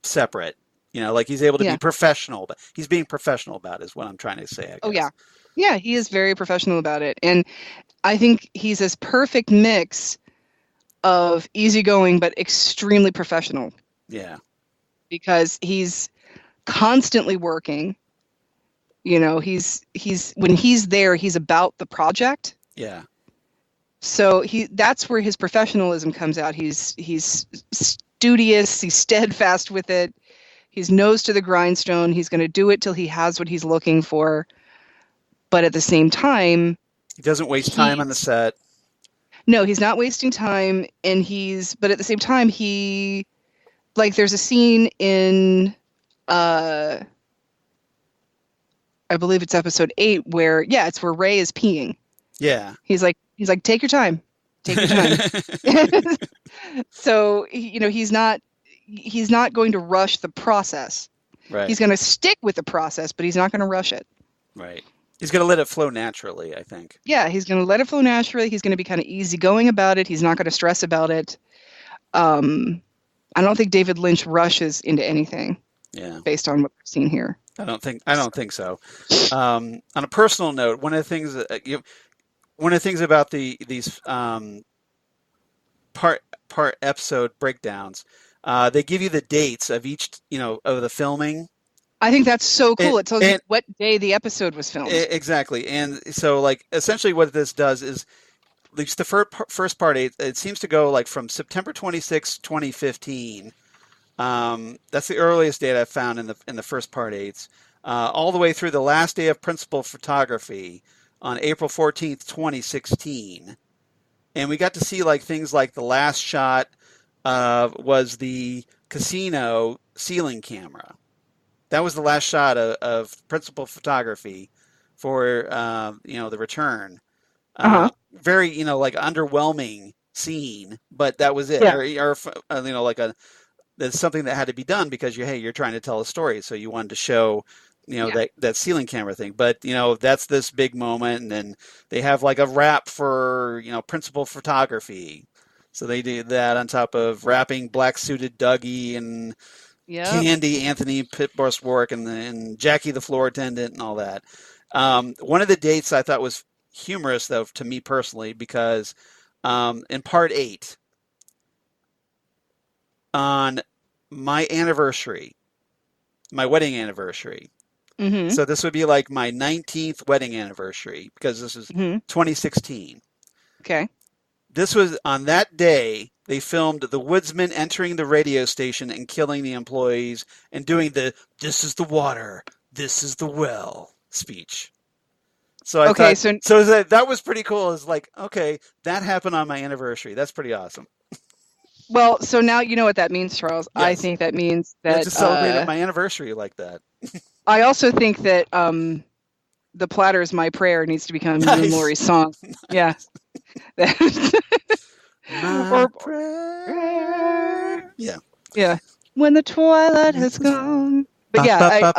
separate. He's able to be professional, but he's being professional about it, is what I'm trying to say, I guess. Oh yeah. Yeah, he is very professional about it. And I think he's this perfect mix of easygoing but extremely professional. Yeah. Because he's constantly working. You know, he's when he's there, he's about the project. Yeah. So that's where his professionalism comes out. He's studious, he's steadfast with it. He's nose to the grindstone. He's going to do it till he has what he's looking for. But at the same time, he doesn't waste time on the set. No, he's not wasting time, but at the same time, like there's a scene in I believe it's episode 8 where it's where Ray is peeing. Yeah. He's like, take your time. Take your time. So, he's not going to rush the process. Right. He's going to stick with the process, but he's not going to rush it. Right. He's going to let it flow naturally, I think. Yeah, he's going to let it flow naturally. He's going to be kind of easygoing about it. He's not going to stress about it. I don't think David Lynch rushes into anything. Yeah. Based on what we've seen here. I don't think so. On a personal note, one of the things about these part episode breakdowns, they give you the dates of each, of the filming. I think that's so cool. It tells you what day the episode was filmed. Exactly. And so, like, essentially what this does is, at least the first part, it seems to go, like, from September 26, 2015. That's the earliest date I've found in the first part 8s. All the way through the last day of principal photography on April 14th, 2016. And we got to see, like, things like the last shot was the casino ceiling camera. That was the last shot of principal photography for, the return. Very, like, underwhelming scene, but that was it. Yeah. Or that's something that had to be done because you're trying to tell a story. So you wanted to show, that ceiling camera thing. But, that's this big moment. And then they have, like, a wrap for, principal photography. So they do that on top of wrapping black suited Dougie and Candy, Anthony Pitborswark, and Jackie the floor attendant and all that. One of the dates I thought was humorous, though, to me personally, because in part 8, on my wedding anniversary. Mm-hmm. So this would be like my 19th wedding anniversary because this is 2016. Okay. This was on that day. They filmed the woodsman entering the radio station and killing the employees and doing the "This is the water, this is the well" speech. So I thought, so that was pretty cool. It's like, okay, that happened on my anniversary. That's pretty awesome. Well, so now you know what that means, Charles. Yes. I think that means that to celebrate my anniversary like that. I also think that "The Platter Is My Prayer" needs to become you and Lori's song. Yeah. My prayer. Yeah. Yeah. When the twilight has gone. But yeah,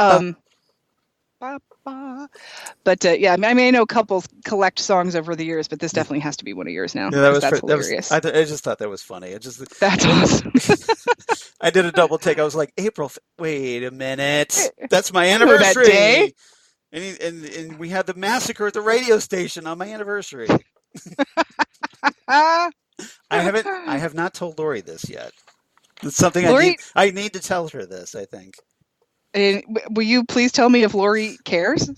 But yeah, I mean, I know couples collect songs over the years, but this definitely has to be one of yours now. Yeah, that's hilarious. I just thought that was funny. That's awesome. I did a double take. I was like, April. Wait a minute. That's my anniversary. That day? And we had the massacre at the radio station on my anniversary. I have not told Lori this yet. It's something I need to tell her this, I think. And will you please tell me if Lori cares?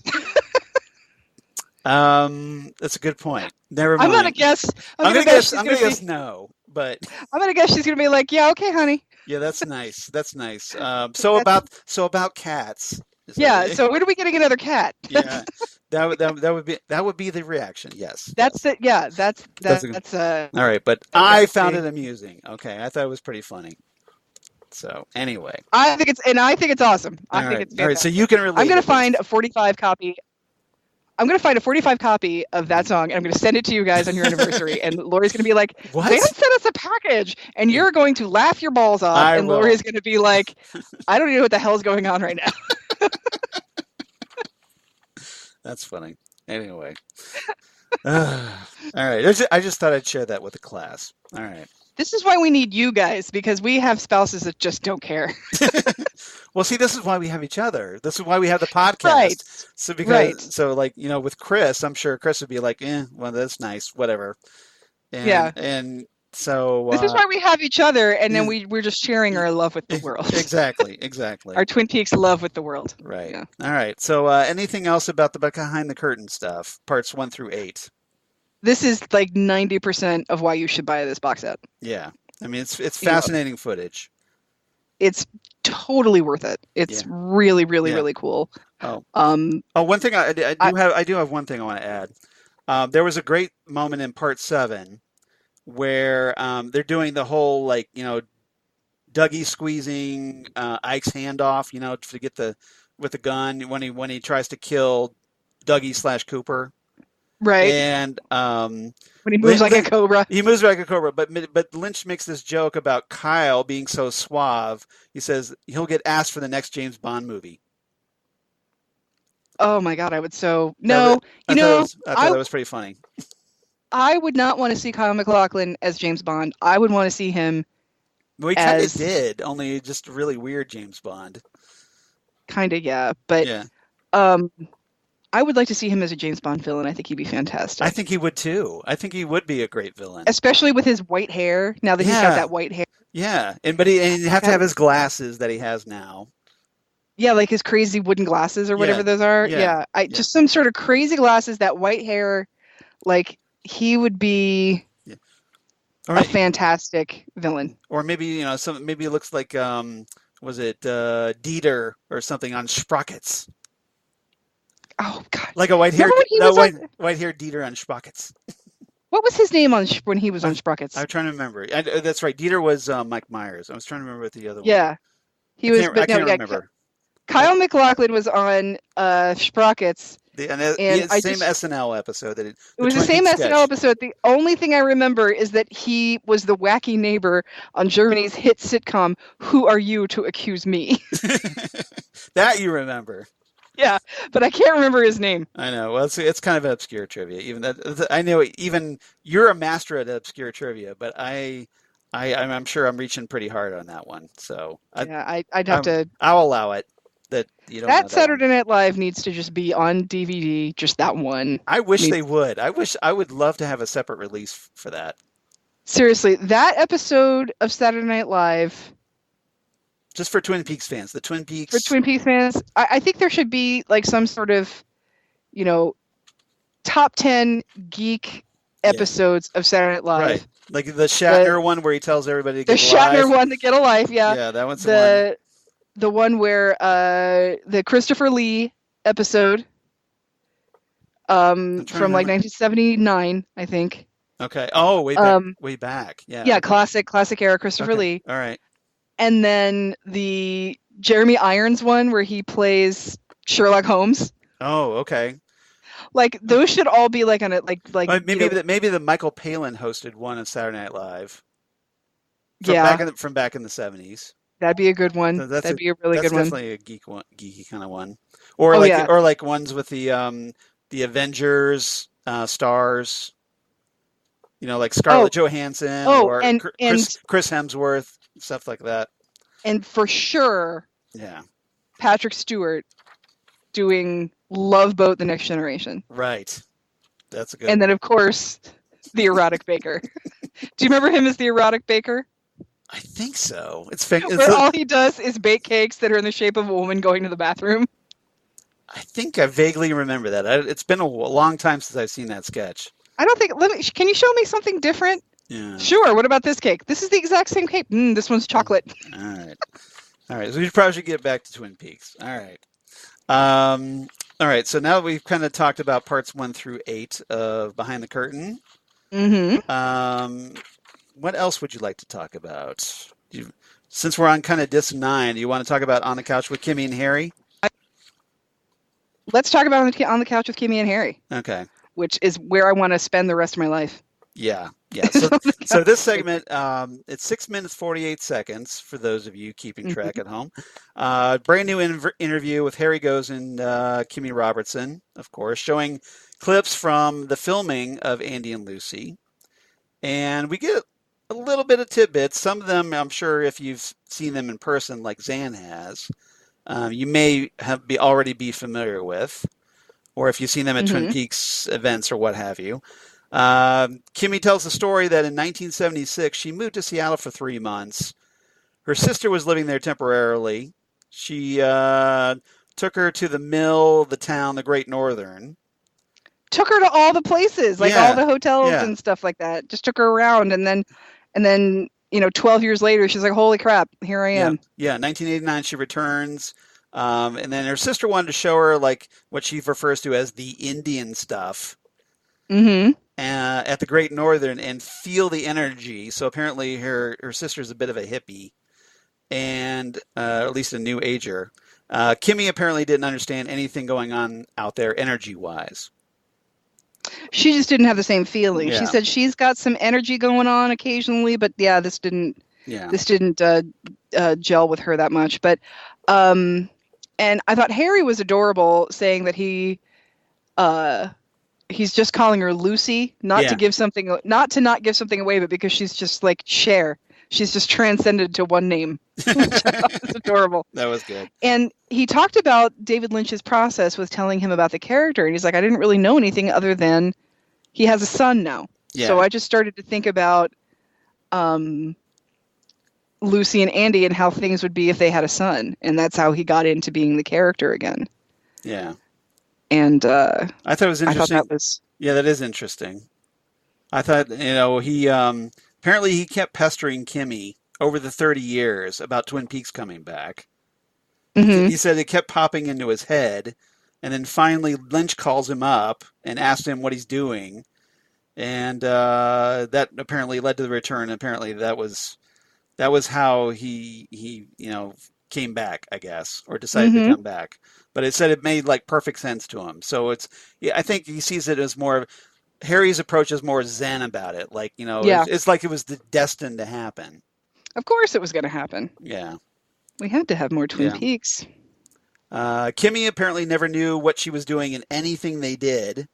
That's a good point. Never mind. I'm gonna guess. I'm gonna guess no, but I'm gonna guess she's gonna be like, yeah, okay, honey. Yeah, that's nice. That's nice. So about cats. Yeah. So when are we getting another cat? Yeah, that would be the reaction. Yes. That's it. Yeah. That's all right. But I found it amusing. Okay, I thought it was pretty funny. So anyway, I think it's awesome. I think it's fantastic. All right. So you can relate. I'm gonna find a 45 copy. I'm going to find a 45 copy of that song, and I'm going to send it to you guys on your anniversary. And Lori's going to be like, what? They don't send us a package. And you're going to laugh your balls off. And Lori's going to be like, I don't even know what the hell is going on right now. That's funny. Anyway. All right. I just thought I'd share that with the class. All right. This is why we need you guys, because we have spouses that just don't care. Well, see, this is why we have each other. This is why we have the podcast. Right. So like, with Chris, I'm sure Chris would be like, well, that's nice, whatever. And So this is why we have each other, and then we're just sharing our love with the world. Exactly. Our Twin Peaks love with the world. Right. Yeah. All right. So anything else about the behind the curtain stuff, parts 1 through 8? This is like 90% of why you should buy this box set. Yeah. I mean, it's fascinating footage. It's totally worth it. It's really, really, really cool. One thing I do have one thing I want to add. There was a great moment in part 7 where they're doing the whole Dougie squeezing Ike's hand off, to get with the gun when he tries to kill Dougie / Cooper. Right. And when he moves like a cobra. He moves like a cobra, but Lynch makes this joke about Kyle being so suave. He says he'll get asked for the next James Bond movie. Oh my God, I would so I thought that was pretty funny. I would not want to see Kyle MacLachlan as James Bond. I would want to see him. Well, he kind of did, only just a really weird James Bond. Kind of, yeah, but I would like to see him as a James Bond villain. I think he'd be fantastic. I think he would too. I think he would be a great villain, especially with his white hair. Now that he's got that white hair. Yeah, but he'd have to have his glasses that he has now. Yeah, like his crazy wooden glasses or whatever those are. Yeah. Just some sort of crazy glasses, that white hair. Like, he would be a fantastic villain. Or maybe, maybe it looks like, was it Dieter or something on Sprockets? Oh, God. Like a white-haired Dieter on Sprockets. What was his name when he was on Sprockets? I'm trying to remember. That's right. Dieter was Mike Myers. I was trying to remember what the other one. Yeah. I can't remember. Kyle MacLachlan was on Sprockets. The same SNL episode. It was the same SNL episode. The only thing I remember is that he was the wacky neighbor on Germany's hit sitcom, Who Are You to Accuse Me? That you remember. Yeah, but I can't remember his name. I know. Well, it's kind of obscure trivia. Even that, I know. Even you're a master at obscure trivia, but I'm sure I'm reaching pretty hard on that one. So I'd have to. I'll allow it. That you don't. That Saturday Night Live needs to just be on DVD. Just that one. I wish they would. I would love to have a separate release for that. Seriously, that episode of Saturday Night Live. Just for Twin Peaks fans, the Twin Peaks. For Twin Peaks fans, I think there should be like some sort of, top 10 geek episodes of Saturday Night Live. Right, like the Shatner one where he tells everybody to get a life. The Shatner one to get a life, yeah. Yeah, that one's the one where the Christopher Lee episode from like 1979, I think. Okay. Oh, way back. Yeah. Yeah, classic era Christopher Lee. All right. And then the Jeremy Irons one where he plays Sherlock Holmes. Oh, okay. Like those should all be like on it, like maybe the Michael Palin hosted one on Saturday Night Live. From back in the 70s. That'd be a good one. That'd be a really good one. That's definitely a geeky kind of one. Or like ones with the Avengers stars. Like Scarlett Johansson or Chris Hemsworth, stuff like that. And for sure, Patrick Stewart doing Love Boat: The Next Generation. Right. That's a good. And then, of course, the erotic baker. Do you remember him as the erotic baker? I think so. All he does is bake cakes that are in the shape of a woman going to the bathroom. I think I vaguely remember that. It's been a long time since I've seen that sketch. I don't think. Can you show me something different? Yeah. Sure. What about this cake? This is the exact same cake. This one's chocolate. All right. So we probably should get back to Twin Peaks. All right. All right. So now we've kind of talked about parts 1 through 8 of Behind the Curtain. Mm-hmm. What else would you like to talk about? Since we're on kind of disc 9, do you want to talk about On the Couch with Kimmy and Harry? Let's talk about On the Couch with Kimmy and Harry. Okay. Which is where I want to spend the rest of my life. Yeah. So this segment, it's 6 minutes 48 seconds for those of you keeping track at home. Brand new interview with Harry Goes and Kimmy Robertson, of course, showing clips from the filming of Andy and Lucy, and we get a little bit of tidbits. Some of them, I'm sure, if you've seen them in person, like Xan has, you may already be familiar with, or if you've seen them at Twin Peaks events or what have you. Kimmy tells the story that in 1976 she moved to Seattle for 3 months. Her sister was living there temporarily. She took her to the mill, the town, the Great Northern. Took her to all the places, like all the hotels and stuff like that. Just took her around, and then 12 years later, she's like, "Holy crap, here I am." Yeah. 1989, she returns, and then her sister wanted to show her like what she refers to as the Indian stuff. Mm-hmm. At the Great Northern and feel the energy. So apparently her sister's a bit of a hippie, and at least a new ager. Kimmy apparently didn't understand anything going on out there energy-wise. She just didn't have the same feeling. Yeah. She said she's got some energy going on occasionally, but this didn't gel with her that much. But and I thought Harry was adorable, saying that he's just calling her Lucy, not to not give something away, but because she's just like Cher. She's just transcended to one name, which I thought was adorable. That was good. And he talked about David Lynch's process with telling him about the character. And he's like, I didn't really know anything other than he has a son now. Yeah. So I just started to think about Lucy and Andy and how things would be if they had a son. And that's how he got into being the character again. Yeah. And I thought it was interesting. I thought that was... Yeah, that is interesting. I thought, he... apparently he kept pestering Kimmy over the 30 years about Twin Peaks coming back. Mm-hmm. He said it kept popping into his head, and then finally Lynch calls him up and asks him what he's doing, and that apparently led to the return. Apparently that was how he came back, I guess, or decided to come back. But it said it made like perfect sense to him. So I think he sees it as more. Harry's approach is more zen about it. Like, it's like it was destined to happen. Of course it was going to happen. Yeah. We had to have more Twin Peaks. Kimmy apparently never knew what she was doing in anything they did.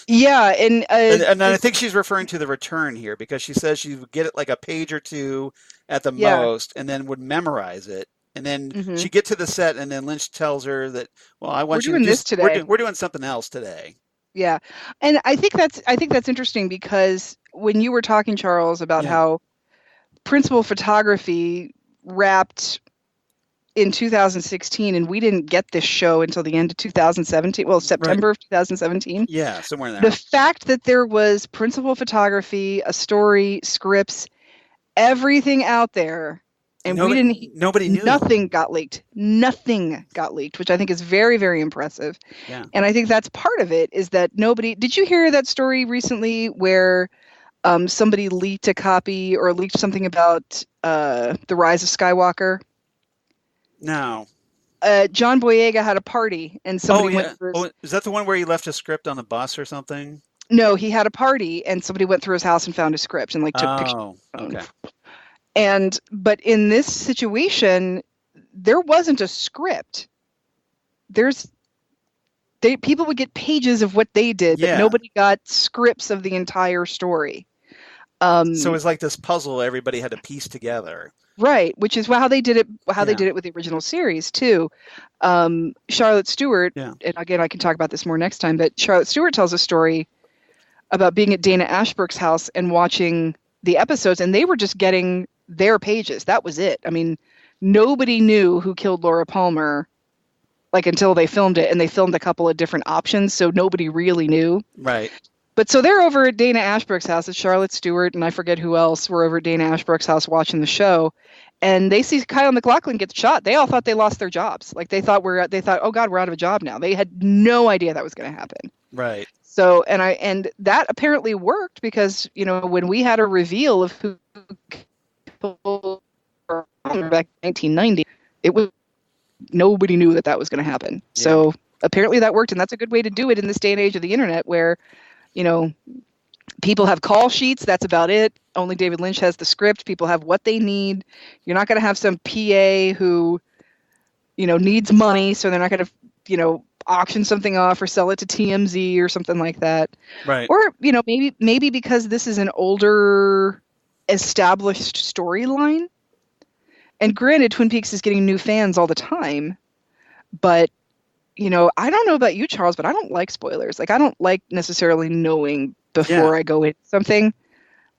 Yeah. And I think she's referring to the return here, because she says she would get it like a page or two at the most and then would memorize it. And then she'd get to the set, and then Lynch tells her that, well, I want we're doing this today. We're doing something else today. Yeah. And I think that's interesting, because when you were talking, Charles, about how principal photography wrapped in 2016, and we didn't get this show until the end of 2017. Well, September of 2017. Yeah, somewhere in there. The fact that there was principal photography, a story, scripts, everything out there, and nobody knew. Nothing got leaked. Nothing got leaked, which I think is very, very impressive. Yeah. And I think that's part of it, is that nobody... Did you hear that story recently where somebody leaked a copy or leaked something about The Rise of Skywalker? No. John Boyega had a party, and somebody went through... is that the one where he left a script on the bus or something? No, he had a party, and somebody went through his house and found a script and took pictures. Oh, okay. But in this situation, there wasn't a script. People would get pages of what they did, but nobody got scripts of the entire story. So it was like this puzzle everybody had to piece together. Right, which is how they did it. They did it with the original series too. Charlotte Stewart, and again, I can talk about this more next time. But Charlotte Stewart tells a story about being at Dana Ashbrook's house and watching the episodes, and they were just getting their pages. That was it. I mean, nobody knew who killed Laura Palmer, until they filmed it, and they filmed a couple of different options, so nobody really knew. Right. But so they're over at Dana Ashbrook's house. It's Charlotte Stewart, and I forget who else were over at Dana Ashbrook's house watching the show, and they see Kyle MacLachlan get shot. They all thought they lost their jobs. They thought, oh God, we're out of a job now. They had no idea that was going to happen. Right. So, and that apparently worked, because when we had a reveal of who killed back in 1990, it was nobody knew that was going to happen. Yeah. So apparently that worked, and that's a good way to do it in this day and age of the internet, where people have call sheets. That's about it. Only David Lynch has the script. People have what they need. You're not going to have some PA who needs money, so they're not going to auction something off or sell it to TMZ or something like that. Right. Or maybe because this is an older established storyline. And granted, Twin Peaks is getting new fans all the time, but I don't know about you, Charles, but I don't like spoilers. Like, I don't like necessarily knowing before I go into something.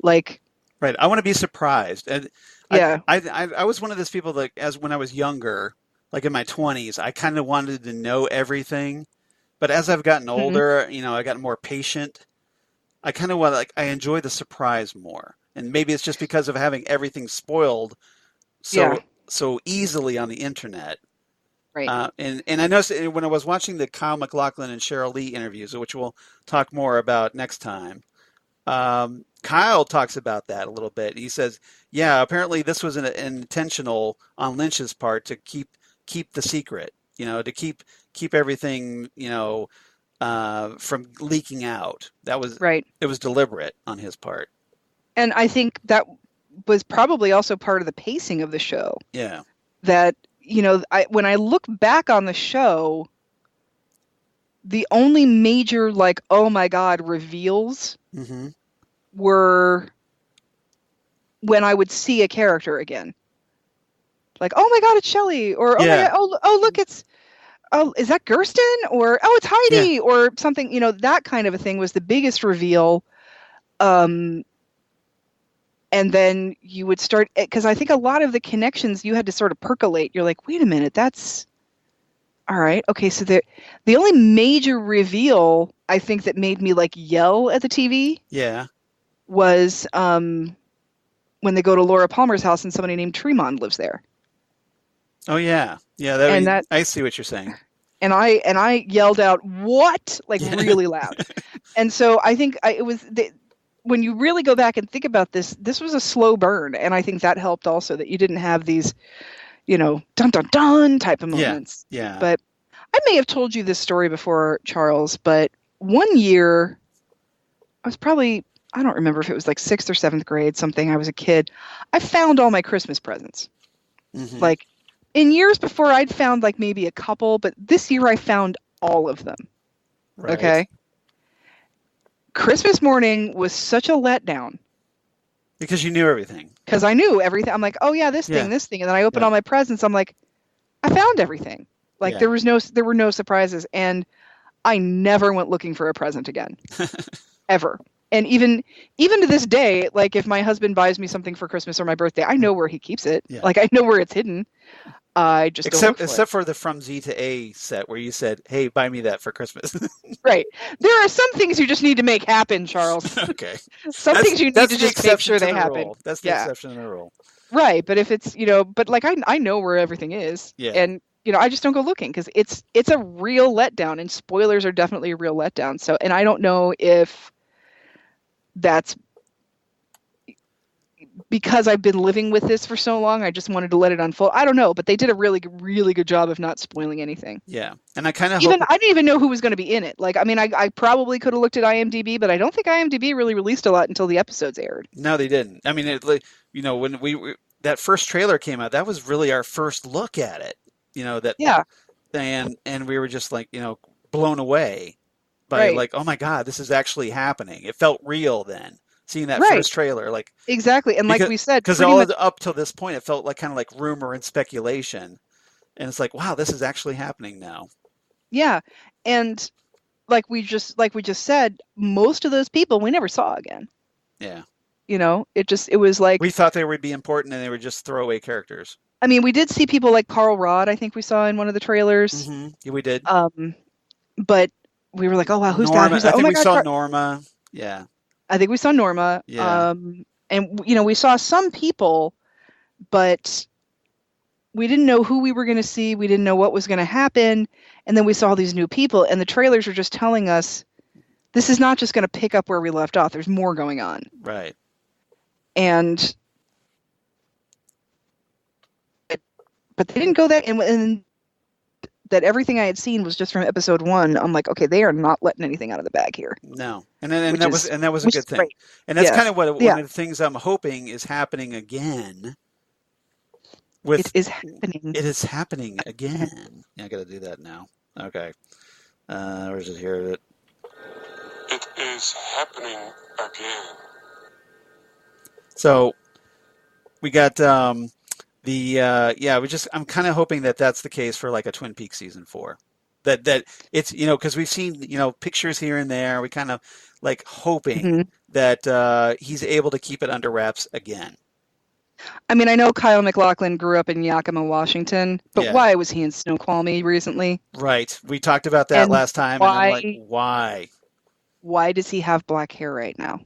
Like, right. I want to be surprised. And yeah. I was one of those people that, as when I was younger, like in my 20s, I kind of wanted to know everything. But as I've gotten Mhm. older, I got more patient. I kind of want to, like, I enjoy the surprise more. And maybe it's just because of having everything spoiled Yeah. so easily on the internet. Right. And I noticed when I was watching the Kyle MacLachlan and Cheryl Lee interviews, which we'll talk more about next time. Kyle talks about that a little bit. He says, "Yeah, apparently this was an intentional on Lynch's part to keep the secret, to keep everything, from leaking out. Right. It was deliberate on his part." And I think that was probably also part of the pacing of the show. Yeah. That, when I look back on the show, the only major, like, oh my God, reveals Mm-hmm. were when I would see a character again. Like, oh my God, it's Shelley, or oh my Yeah. God, oh look, is that Gersten, or oh, it's Heidi, Yeah. or something. That kind of a thing was the biggest reveal. And then you would start, because I think a lot of the connections you had to sort of percolate. You're like, wait a minute, that's all right. Okay, so the only major reveal I think that made me like yell at the TV Yeah. was when they go to Laura Palmer's house and somebody named Tremond lives there. Oh yeah. Yeah. And that, I see what you're saying. and I yelled out, "What?" like really loud. And so I think when you really go back and think about this was a slow burn, and I think that helped also, that you didn't have these, dun dun dun type of moments. Yeah. But I may have told you this story before, Charles, but one year I was probably, I don't remember if it was like 6th or 7th grade, something. I was a kid. I found all my Christmas presents. Mm-hmm. Like, in years before, I'd found like maybe a couple, but this year I found all of them. Right. Okay. Christmas morning was such a letdown. Because you knew everything. Because I knew everything. I'm like, oh yeah, this thing. And then I opened all my presents. I'm like, I found everything. Like, there were no surprises. And I never went looking for a present again. Ever. And even to this day, like, if my husband buys me something for Christmas or my birthday, I know where he keeps it. Yeah. Like, I know where it's hidden. I just except for the From Z to A set where you said, "Hey, buy me that for Christmas." Right. There are some things you just need to make happen, Charles. Okay. Some things you need to just make sure they happen. That's the exception to the rule. Right, but if it's, but like I know where everything is. Yeah. And I just don't go looking, because it's a real letdown, and spoilers are definitely a real letdown. So, and I don't know if that's because I've been living with this for so long, I just wanted to let it unfold. I don't know, but they did a really, really good job of not spoiling anything. Yeah, and I kind of I didn't even know who was going to be in it. Like, I mean, I probably could have looked at IMDb, but I don't think IMDb really released a lot until the episodes aired. No, they didn't. I mean, when that first trailer came out, that was really our first look at it. And we were just like, blown away by like, oh my God, this is actually happening. It felt real then. Seeing that first trailer, like, exactly, and like we said, because up till this point, it felt like kind of like rumor and speculation, and it's like, wow, this is actually happening now. Yeah, and like we just said, most of those people we never saw again. Yeah, it was like we thought they would be important, and they were just throwaway characters. I mean, we did see people like Carl Rod. I think we saw in one of the trailers. Mm-hmm. Yeah, we did. But we were like, oh wow, who's Norma, that? Who's that? I think oh my we God, saw Norma. Yeah. I think we saw Norma. Yeah. And we saw some people, but we didn't know who we were going to see. We didn't know what was going to happen. And then we saw these new people, and the trailers were just telling us, this is not just going to pick up where we left off. There's more going on. Right. And but they didn't go that, and that everything I had seen was just from episode 1. I'm like, okay, they are not letting anything out of the bag here. No, and that was a good thing. Great. And that's kind of one of the things I'm hoping is happening again. It is happening. It is happening again. Yeah, I got to do that now. Okay, where's it here? It is happening again. So we got I'm kind of hoping that that's the case for like a Twin Peaks season 4. that it's, because we've seen, pictures here and there. We kind of like hoping hmm that he's able to keep it under wraps again. I mean, I know Kyle MacLachlan grew up in Yakima, Washington, but Yeah. why was he in Snoqualmie recently? Right. We talked about that And last time, and I'm like, why? Why does he have black hair right now?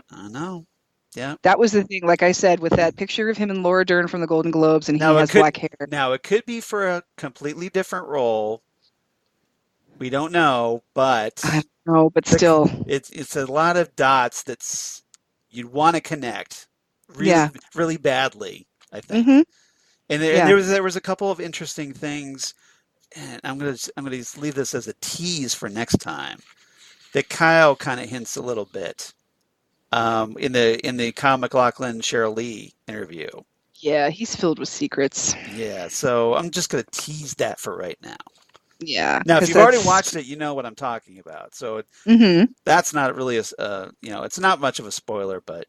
I know. Yeah. That was the thing, like I said, with that picture of him and Laura Dern from the Golden Globes, and he has black hair. Now, it could be for a completely different role. We don't know, but I don't know, but still, it's a lot of dots that's you'd want to connect really badly, I think. Mm-hmm. And there was a couple of interesting things, and I'm gonna leave this as a tease for next time, that Kyle kind of hints a little bit in the Kyle MacLachlan Cheryl Lee interview. Yeah, he's filled with secrets. Yeah, so I'm just gonna tease that for right now. Yeah. Now, if you've already watched it, you know what I'm talking about. So that's not really it's not much of a spoiler, but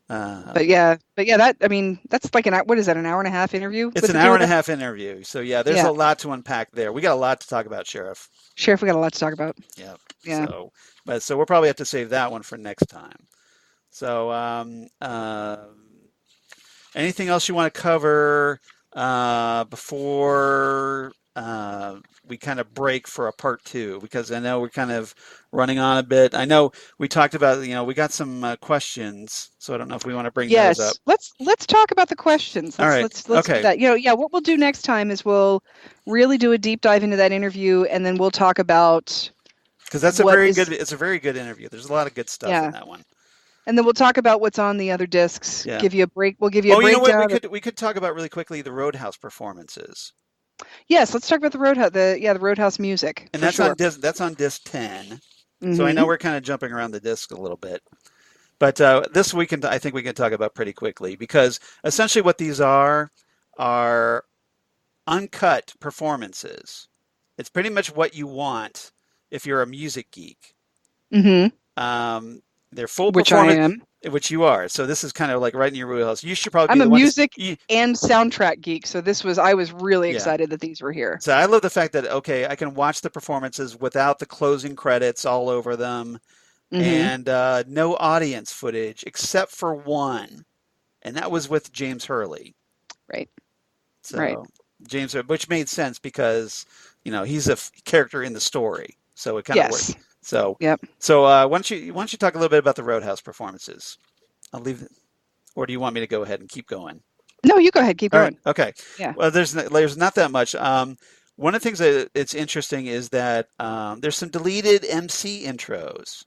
But yeah, that's like what is that, an hour and a half interview? It's an hour and a half interview. So yeah, there's a lot to unpack there. We got a lot to talk about, Sheriff. Sheriff, we got a lot to talk about. Yeah. Yeah. So we'll probably have to save that one for next time. So anything else you want to cover before we kind of break for a part 2? Because I know we're kind of running on a bit. I know we talked about, we got some questions, so I don't know if we want to bring those up. Let's talk about the questions. Let's do that. What we'll do next time is we'll really do a deep dive into that interview, and then we'll talk about, because that's it's a very good interview. There's a lot of good stuff in that one. And then we'll talk about what's on the other discs. Yeah. Give you a break. We'll give you a breakdown. You know what? We could talk about really quickly the Roadhouse performances. Yes, let's talk about the Roadhouse. The Roadhouse music. And that's on disc 10. Mm-hmm. So I know we're kind of jumping around the disc a little bit, but this weekend I think we can talk about pretty quickly, because essentially what these are uncut performances. It's pretty much what you want if you're a music geek. Mm-hmm. They're full which performance, I am. Which you are. So this is kind of like right in your wheelhouse. You should probably. I'm a music and soundtrack geek, so I was really excited that these were here. So I love the fact that I can watch the performances without the closing credits all over them, and no audience footage except for one, and that was with James Hurley. Right. So right. James, which made sense because he's a character in the story, so it kind of worked. So yep. So why don't you talk a little bit about the Roadhouse performances? I'll leave it, or do you want me to go ahead and keep going? No, you go ahead. Keep going. Right. Okay. Yeah. Well, there's not that much. One of the things that it's interesting is that there's some deleted MC intros.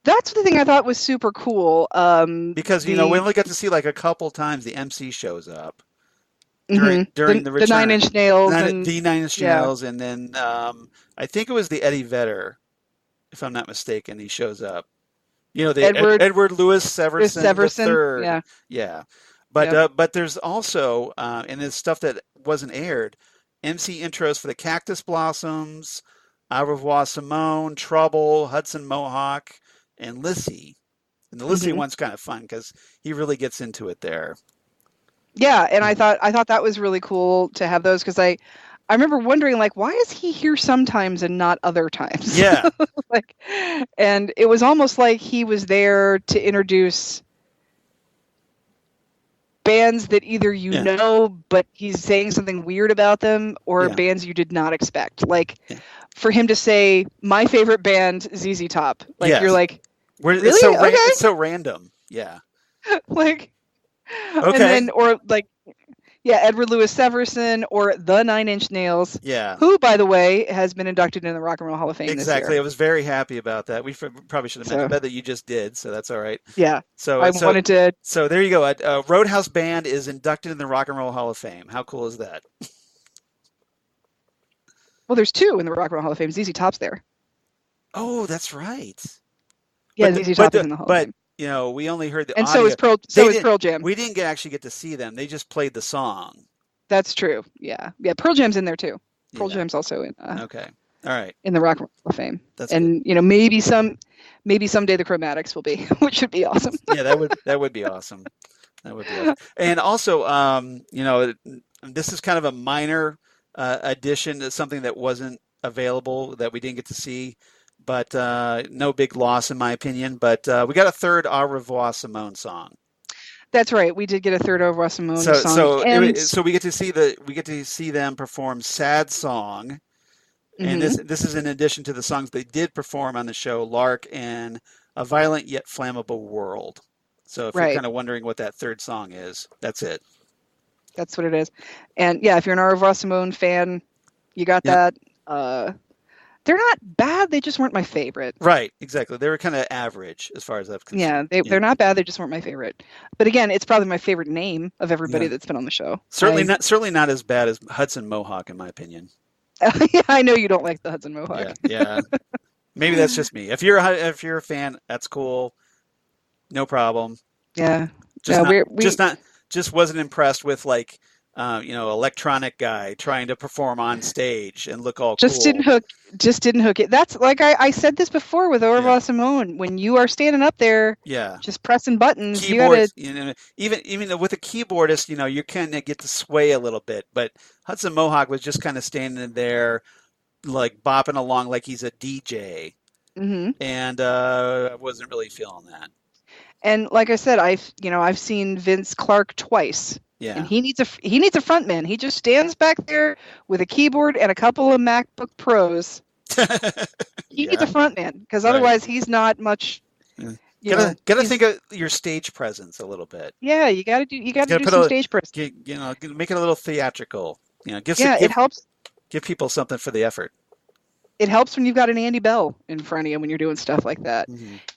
That's the thing I thought was super cool. Because we only got to see like a couple times the MC shows up during the return. The Nine Inch Nails. The Nine Inch Nails, and then I think it was the Eddie Vedder, if I'm not mistaken, he shows up. The Edward Louis Severson III. Yeah. But there's also, and it's stuff that wasn't aired, MC intros for the Cactus Blossoms, Au revoir Simone, Trouble, Hudson Mohawk, and Lissy. And the Lissy one's kind of fun because he really gets into it there. Yeah, and I thought that was really cool to have those, because I remember wondering, like, why is he here sometimes and not other times? Yeah. And it was almost like he was there to introduce bands that either but he's saying something weird about them, or bands you did not expect. Like, for him to say, my favorite band, ZZ Top. Like, you're like, really? It's so random. Yeah. Like, okay. And then, or like, Edward Louis Severson, or the Nine Inch Nails. Yeah. Who, by the way, has been inducted in the Rock and Roll Hall of Fame Exactly. this year. I was very happy about that. We probably should have mentioned that you just did, so that's all right. Yeah. So wanted to. So there you go. Roadhouse Band is inducted in the Rock and Roll Hall of Fame. How cool is that? Well, there's two in the Rock and Roll Hall of Fame. ZZ Top's there. Oh, that's right. Yeah, ZZ Top is in the Hall of Fame. We only heard the and audio. So is Pearl Jam. We didn't actually get to see them. They just played the song. That's true. Yeah. Pearl Jam's in there too. Pearl Jam's also in. Okay. All right. In the Rock and Roll Hall of Fame. That's and good. maybe someday the Chromatics will be, which would be awesome. Yeah, that would be awesome. That would be awesome. And also, this is kind of a minor addition to something that wasn't available that we didn't get to see. But no big loss in my opinion. But we got a third Au revoir Simone song. That's right. We did get a third Au revoir Simone So song. so we get to see them perform Sad Song. And this is in addition to the songs they did perform on the show, Lark and A Violent Yet Flammable World. So if you're kind of wondering what that third song is, that's it. That's what it is. And yeah, if you're an Au revoir Simone fan, you got that. They're not bad. They just weren't my favorite. Right, exactly. They were kind of average as far as I'm concerned. Yeah, they're not bad. They just weren't my favorite. But again, it's probably my favorite name of everybody that's been on the show. Certainly not as bad as Hudson Mohawk, in my opinion. Yeah, I know you don't like the Hudson Mohawk. Yeah. Maybe that's just me. If you're a fan, that's cool. No problem. Yeah. Just wasn't impressed with like electronic guy trying to perform on stage and look all cool. Just didn't hook it. That's like I said this before with Au revoir Simone. When you are standing up there, just pressing buttons, keyboards, even with a keyboardist, you kind of get to sway a little bit. But Hudson Mohawk was just kind of standing there, like bopping along like he's a DJ, and I wasn't really feeling that. And like I said, I've seen Vince Clarke twice. Yeah. And he needs a front man. He just stands back there with a keyboard and a couple of MacBook Pros. He needs a front man because otherwise he's not much. Gotta think of your stage presence a little bit. Yeah, you gotta do some stage presence. Make it a little theatrical. It helps. Give people something for the effort. It helps when you've got an Andy Bell in front of you when you're doing stuff like that.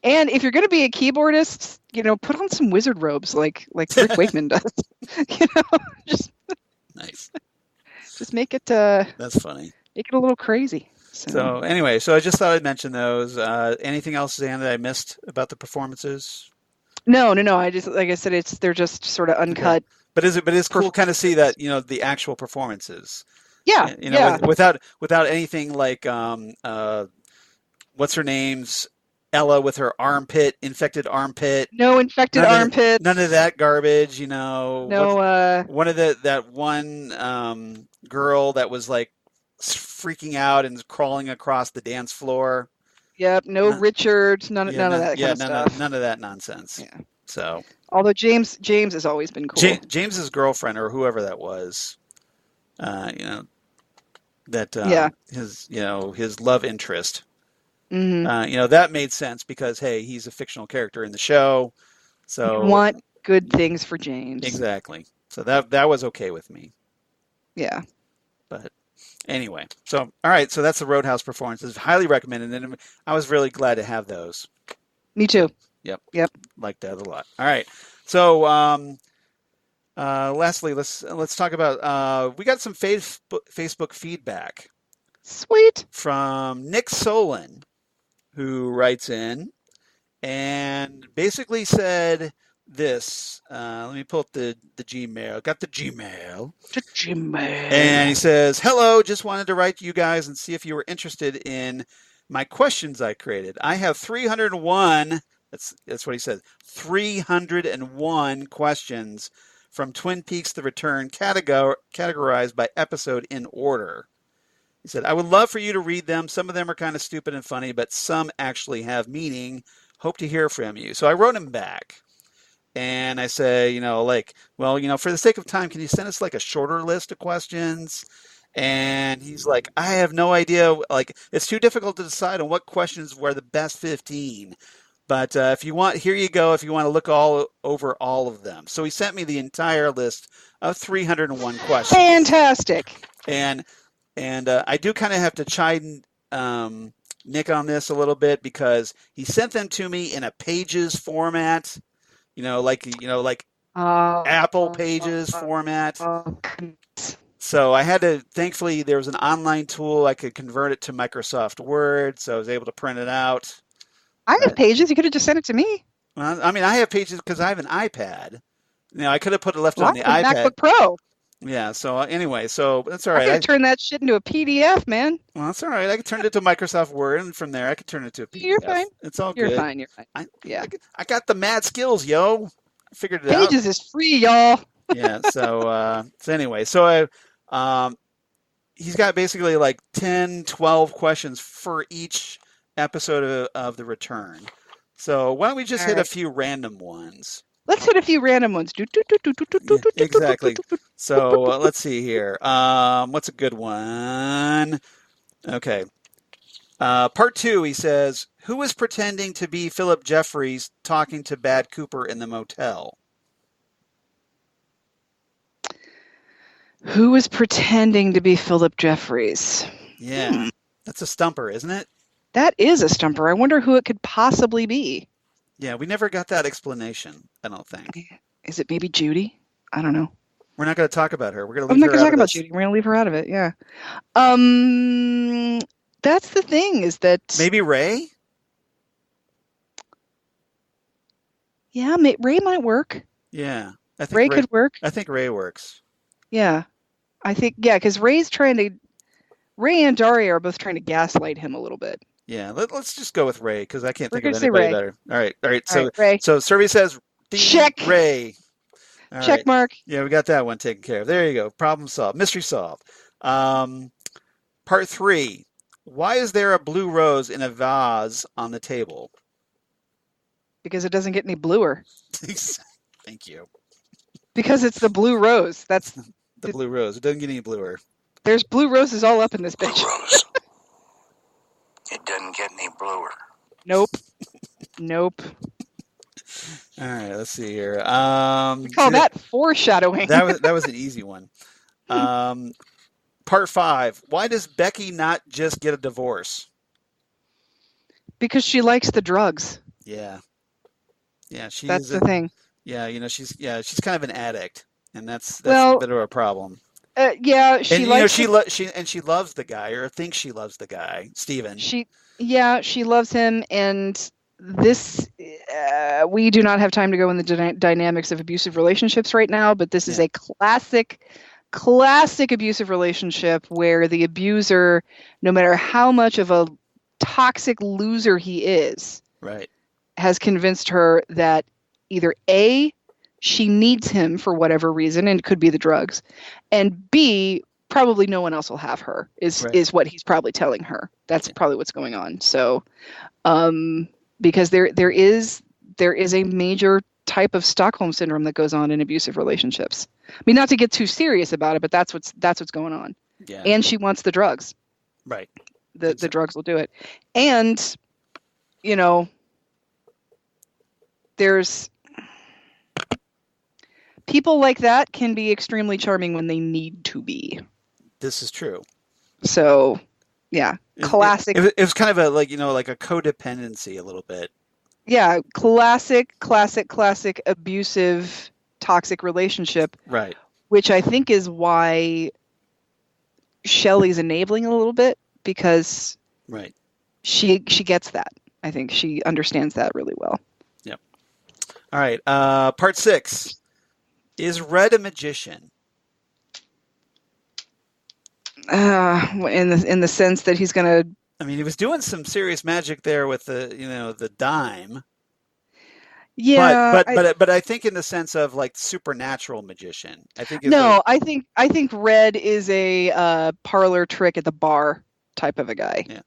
And if you're going to be a keyboardist, put on some wizard robes like Rick Wakeman does. Just nice. Just make it. That's funny. Make it a little crazy. So anyway, I just thought I'd mention those. Anything else, Xan, that I missed about the performances? No. I just, like I said, they're just sort of uncut. Okay. But it's cool kind of see that the actual performances. Yeah, without anything like what's her name's Ella with her infected armpit. No infected armpit. None of that garbage, No. One of that one girl that was like freaking out and crawling across the dance floor. Yep. No Richard. None of that kind of stuff. None of that nonsense. Yeah. So. Although James has always been cool. James's girlfriend or whoever that was. His love interest. That made sense because hey, he's a fictional character in the show. So you want good things for James. Exactly. So that was okay with me. Yeah. But anyway, so all right, so that's the Roadhouse performances. Highly recommended, and I was really glad to have those. Me too. Yep. Liked that a lot. All right. So lastly, let's talk about we got some Facebook feedback. Sweet. From Nick Solon, who writes in and basically said this. Let me pull up the Gmail. Got the Gmail. And he says, "Hello, just wanted to write to you guys and see if you were interested in my questions I created. I have 301." That's what he said. 301 questions from Twin Peaks: The Return, categorized by episode in order. He said, "I would love for you to read them. Some of them are kind of stupid and funny, but some actually have meaning. Hope to hear from you." So I wrote him back. And I say, for the sake of time, can you send us like a shorter list of questions? And he's like, I have no idea. Like, it's too difficult to decide on what questions were the best 15. But if you want, here you go, if you want to look over all of them. So he sent me the entire list of 301 questions. Fantastic. And I do kind of have to chide Nick on this a little bit because he sent them to me in a Pages format, like Apple Pages format. So I had to, thankfully, there was an online tool. I could convert it to Microsoft Word, so I was able to print it out. I have Pages. You could have just sent it to me. Well, I mean, I have Pages because I have an iPad. I could have left it on the iPad. MacBook Pro. Yeah, so anyway, so that's all right. I could turn that shit into a PDF, man. Well, that's all right. I could turn it to Microsoft Word, and from there I could turn it to a PDF. You're fine. It's all good. You're fine. I got the mad skills, yo. I figured it out. Pages is free, y'all. Yeah, so anyway, so he's got basically like 10, 12 questions for each episode of The Return. So why don't we just hit a few random ones? Let's hit a few random ones. Yeah, exactly. So let's see here. What's a good one? Okay. Part 2, he says, who was pretending to be Philip Jeffries talking to Bad Cooper in the motel? Who was pretending to be Philip Jeffries? Yeah, that's a stumper, isn't it? That is a stumper. I wonder who it could possibly be. Yeah, we never got that explanation, I don't think. Is it maybe Judy? I don't know. We're not going to talk about her. We're going to I'm leave not her going to out talk of about this. Judy. We're going to leave her out of it, yeah. That's the thing, is that... Maybe Ray? Yeah, Ray might work. Yeah. I think Ray could work. I think Ray works. Yeah. I think, because Ray and Daria are both trying to gaslight him a little bit. Yeah, let's just go with Ray, because I can't think We're of gonna say anybody Ray. better. All right. All right, Ray. So survey says Check. Ray. All Check right. mark. Yeah, we got that one taken care of. There you go. Problem solved. Mystery solved. Part 3. Why is there a blue rose in a vase on the table? Because it doesn't get any bluer. Thank you. Because it's the blue rose. That's the blue rose. It doesn't get any bluer. There's blue roses all up in this bitch. Blue rose. It doesn't get any bluer. Nope. All right, let's see here. We call that foreshadowing. That was an easy one. Part 5. Why does Becky not just get a divorce? Because she likes the drugs. Yeah. That's the thing. Yeah, she's kind of an addict, and that's a bit of a problem. She loves the guy, or thinks she loves the guy, Steven. She loves him, and this we do not have time to go in the dynamics of abusive relationships right now, but this is a classic abusive relationship where the abuser, no matter how much of a toxic loser he is, right, has convinced her that either A, she needs him for whatever reason, and it could be the drugs, and B, probably no one else will have her, is what he's probably telling her. That's probably what's going on. So, because there is a major type of Stockholm syndrome that goes on in abusive relationships. I mean, not to get too serious about it, but that's what's going on. Yeah. And she wants the drugs. Right. The drugs will do it. And, there's people like that can be extremely charming when they need to be. This is true. So, yeah, classic. It was kind of like a codependency a little bit. Yeah, classic abusive, toxic relationship. Right. Which I think is why Shelley's enabling a little bit, because she gets that. I think she understands that really well. Yep. All right. Part 6. Is Red a magician? In the sense that he's going to... I mean, he was doing some serious magic there with the dime. Yeah, but I think in the sense of like supernatural magician. I think I think Red is a parlor trick at the bar type of a guy. Yeah,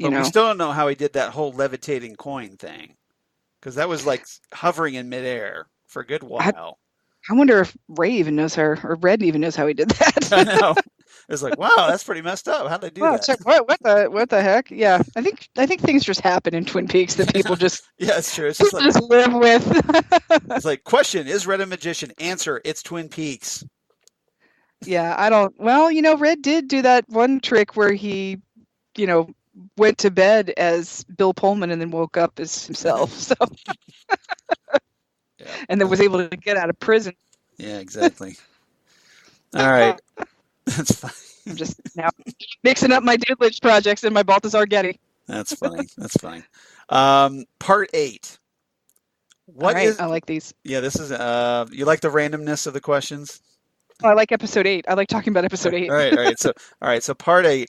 but we still don't know how he did that whole levitating coin thing, because that was like hovering in midair for a good while. I wonder if Ray even knows or Red even knows how he did that. I know. It's like, wow, that's pretty messed up. How'd they do that? It's like, what the heck? Yeah, I think things just happen in Twin Peaks that people just it's true. It's just live with. It's like, question: is Red a magician? Answer: it's Twin Peaks. Yeah, I don't. Well, Red did do that one trick where he, went to bed as Bill Pullman and then woke up as himself. So, and then was able to get out of prison. Yeah, exactly. All right. That's fine. I'm just now mixing up my Dudlitch projects and my Balthazar Getty. That's funny. Part 8. I like these. Yeah, this is you like the randomness of the questions? Oh, I like episode 8. I like talking about episode 8. All right. So part 8.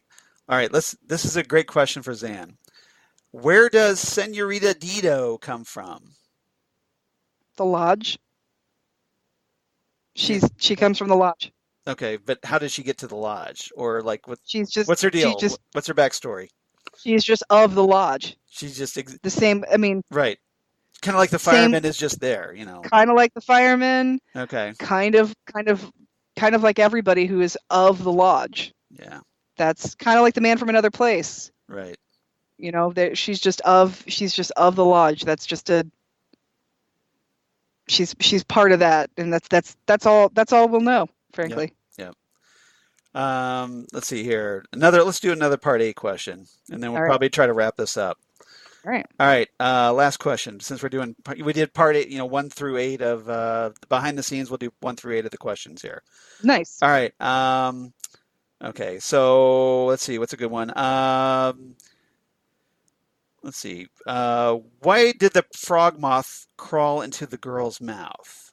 All right, this is a great question for Xan. Where does Senorita Dido come from? The lodge. She comes from the lodge. Okay, but how does she get to the lodge? Or like, what's her She's deal? just What's her backstory? she's just of the lodge. She's just The same. I mean, right. Kind of like the same. fireman is just there, Kind of like the firemen. Okay. Kind of like everybody who is of the lodge. Yeah. That's kind of like the man from another place. Right. She's just of the lodge. That's just she's part of that, and that's all we'll know, frankly. Yep. Let's see here. Let's do another part 8 question, and then we'll probably try to wrap this up. All right. All right. Last question. Since we did part 8, 1 through 8 of behind the scenes. We'll do 1 through 8 of the questions here. Nice. All right. Okay. So let's see. What's a good one? Let's see. Why did the frog moth crawl into the girl's mouth?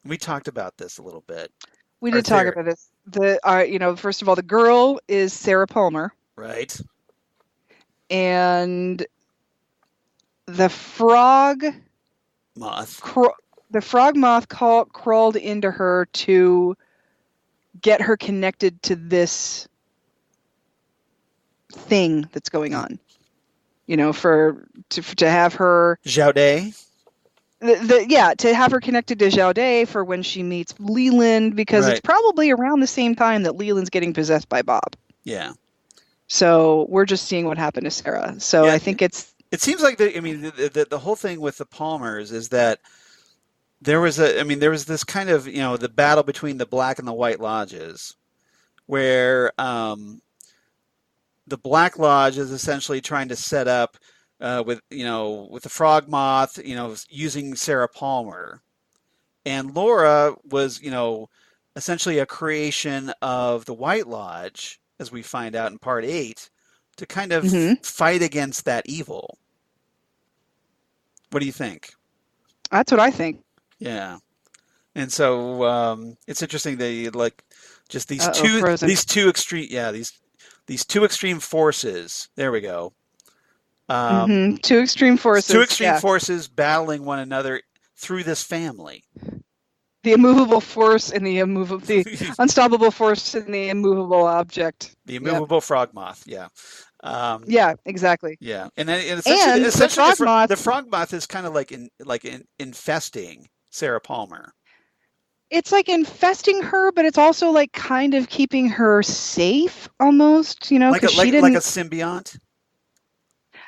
We talked about this a little bit. We did talk about this. First of all, the girl is Sarah Palmer. Right. And the frog moth crawled into her to get her connected to this thing that's going on. To have her Jaudet. To have her connected to Jaudet for when she meets Leland, because it's probably around the same time that Leland's getting possessed by Bob. Yeah. So we're just seeing what happened to Sarah. So I think it seems like the whole thing with the Palmers is that there was this kind of, the battle between the Black and the White Lodges, where the Black Lodge is essentially trying to set up with the frog moth, using Sarah Palmer, and Laura was, essentially a creation of the White Lodge, as we find out in part 8, to kind of fight against that evil. What do you think? That's what I think. Yeah. And so it's interesting that just these two extreme forces. There we go. Two extreme forces battling one another through this family. The immovable force and the unstoppable force and the immovable object. The immovable frog moth. Yeah. Yeah, exactly. Yeah, and essentially the frog moth is kind of like infesting Sarah Palmer. It's like infesting her, but it's also like kind of keeping her safe, almost. Like a symbiont.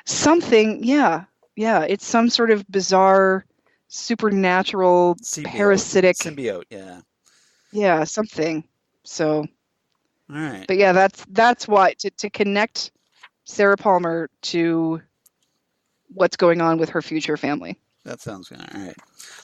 Something, yeah. It's some sort of bizarre, supernatural, parasitic symbiote. Yeah. Yeah, something. So. All right. But yeah, that's why to connect Sarah Palmer to what's going on with her future family. That sounds good. All right.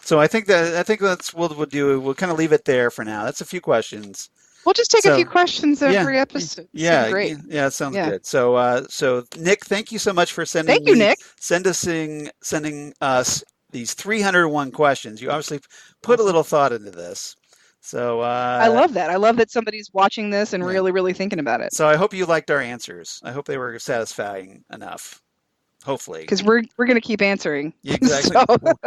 So I think that's what we'll do. We'll kind of leave it there for now. That's a few questions. We'll just take a few questions every episode. Yeah, great. Yeah, it sounds good. So Nick, thank you so much for sending. Thank you, Nick. Sending us these 301 questions. You obviously put a little thought into this. So I love that. I love that somebody's watching this and really, really thinking about it. So I hope you liked our answers. I hope they were satisfying enough. Hopefully, because we're going to keep answering. Yeah, exactly.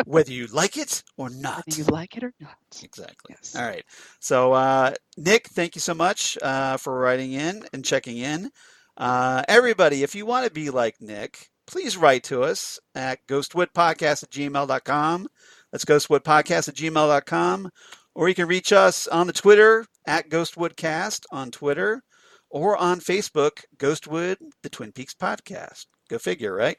Whether you like it or not. Whether you like it or not. Exactly. Yes. All right. So Nick, thank you so much for writing in and checking in. Everybody, if you want to be like Nick, please write to us at ghostwoodpodcast@gmail.com. That's ghostwoodpodcast@gmail.com. Or you can reach us on the Twitter at ghostwoodcast on Twitter, or on Facebook, Ghostwood, the Twin Peaks Podcast. Go figure, right?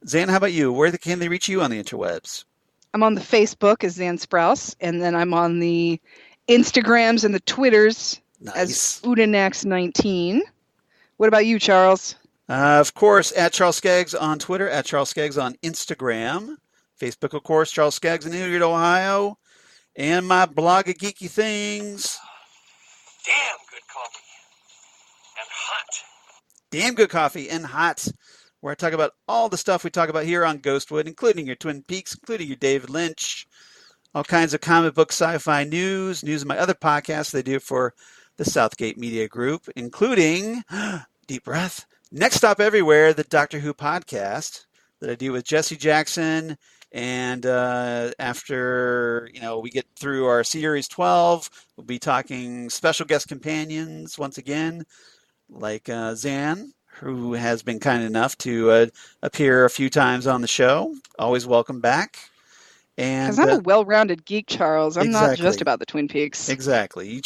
Xan, how about you? Where can they reach you on the interwebs? I'm on the Facebook as Xan Sprouse, and then I'm on the Instagrams and the Twitters as Udanax19. What about you, Charles? Of course, at Charles Skaggs on Twitter, at Charles Skaggs on Instagram. Facebook, of course, Charles Skaggs in Hilliard, Ohio. And my blog of geeky things. Damn good coffee. And hot. Damn good coffee and hot. Where I talk about all the stuff we talk about here on Ghostwood, including your Twin Peaks, including your David Lynch, all kinds of comic book sci-fi news of my other podcasts they do for the Southgate Media Group, including, deep breath, Next Stop Everywhere, the Doctor Who podcast that I do with Jesse Jackson And after we get through our series 12, we'll be talking special guest companions once again, like Xan, who has been kind enough to appear a few times on the show. Always welcome back. Because I'm a well-rounded geek, Charles. I'm not just about the Twin Peaks. Exactly. You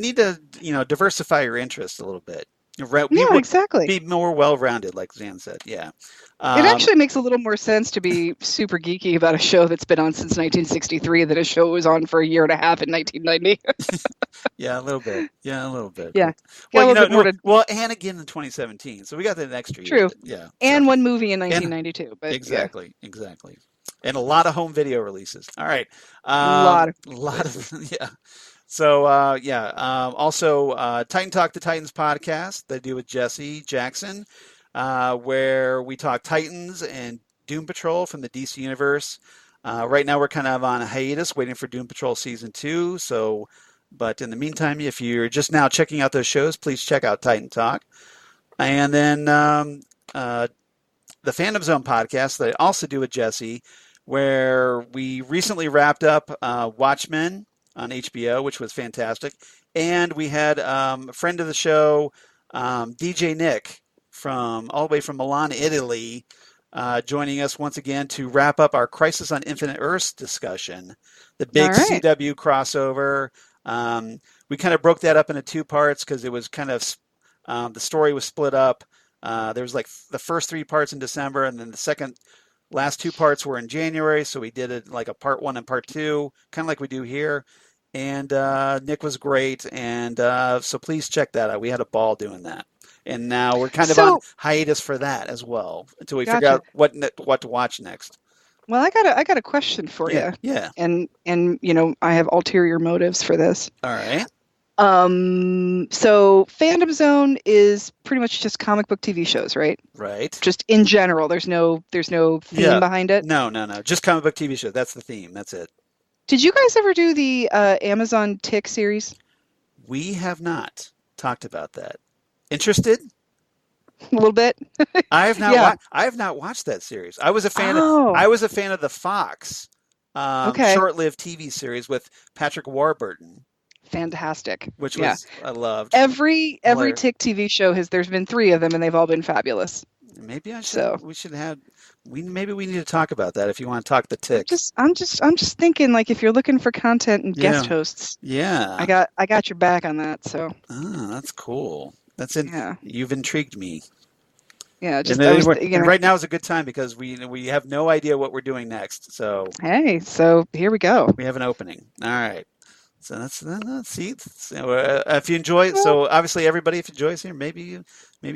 need to, diversify your interests a little bit. Exactly. Be more well-rounded, like Xan said. Yeah. It actually makes a little more sense to be super geeky about a show that's been on since 1963 than a show was on for a year and a half in 1990. Yeah, a little bit. Yeah, a little bit. Yeah. Well, and again in 2017. So we got that extra year. True. Yeah. And one movie in 1992. But exactly. And a lot of home video releases. All right. A lot of yeah. So also Titan Talk the Titans podcast they do with Jesse Jackson, where we talk Titans and Doom Patrol from the DC universe. Right now we're kind of on a hiatus, waiting for Doom Patrol season 2. So, but in the meantime, if you're just now checking out those shows, please check out Titan Talk. And then the Fandom Zone podcast that I also do with Jesse, where we recently wrapped up Watchmen on HBO, which was fantastic. And we had a friend of the show, DJ Nick, all the way from Milan, Italy, joining us once again to wrap up our Crisis on Infinite Earths discussion, the big CW crossover. We kind of broke that up into 2 parts because it was kind of the story was split up. There was like the first 3 parts in December, and then the last 2 parts were in January. So we did it like a part 1 and part 2, kind of like we do here. And Nick was great, and so please check that out. We had a ball doing that, and now we're kind of on hiatus for that as well until we figure out what to watch next. Well, I got a question for you. Yeah. And I have ulterior motives for this. All right. So Fandom Zone is pretty much just comic book TV shows, right? Right. Just in general. There's no theme behind it. No. Just comic book TV shows. That's the theme. That's it. Did you guys ever do the Amazon Tick series? We have not talked about that. Interested? A little bit. I have not. I have not watched that series. I was a fan. I was a fan of the Fox short-lived TV series with Patrick Warburton. Fantastic. Which was I loved. Every Tick TV show there's been 3 of them, and they've all been fabulous. Maybe we should have. Maybe we need to talk about that if you want to talk the Tick. I'm just thinking, like, if you're looking for content and guest hosts. Yeah. I got your back on that. So. Oh, that's cool. That's it. Yeah. You've intrigued me. Yeah. And right now is a good time because we have no idea what we're doing next. So. Hey, so here we go. We have an opening. All right. So let's see. So, if you enjoy it, so obviously everybody, if you enjoy us here, maybe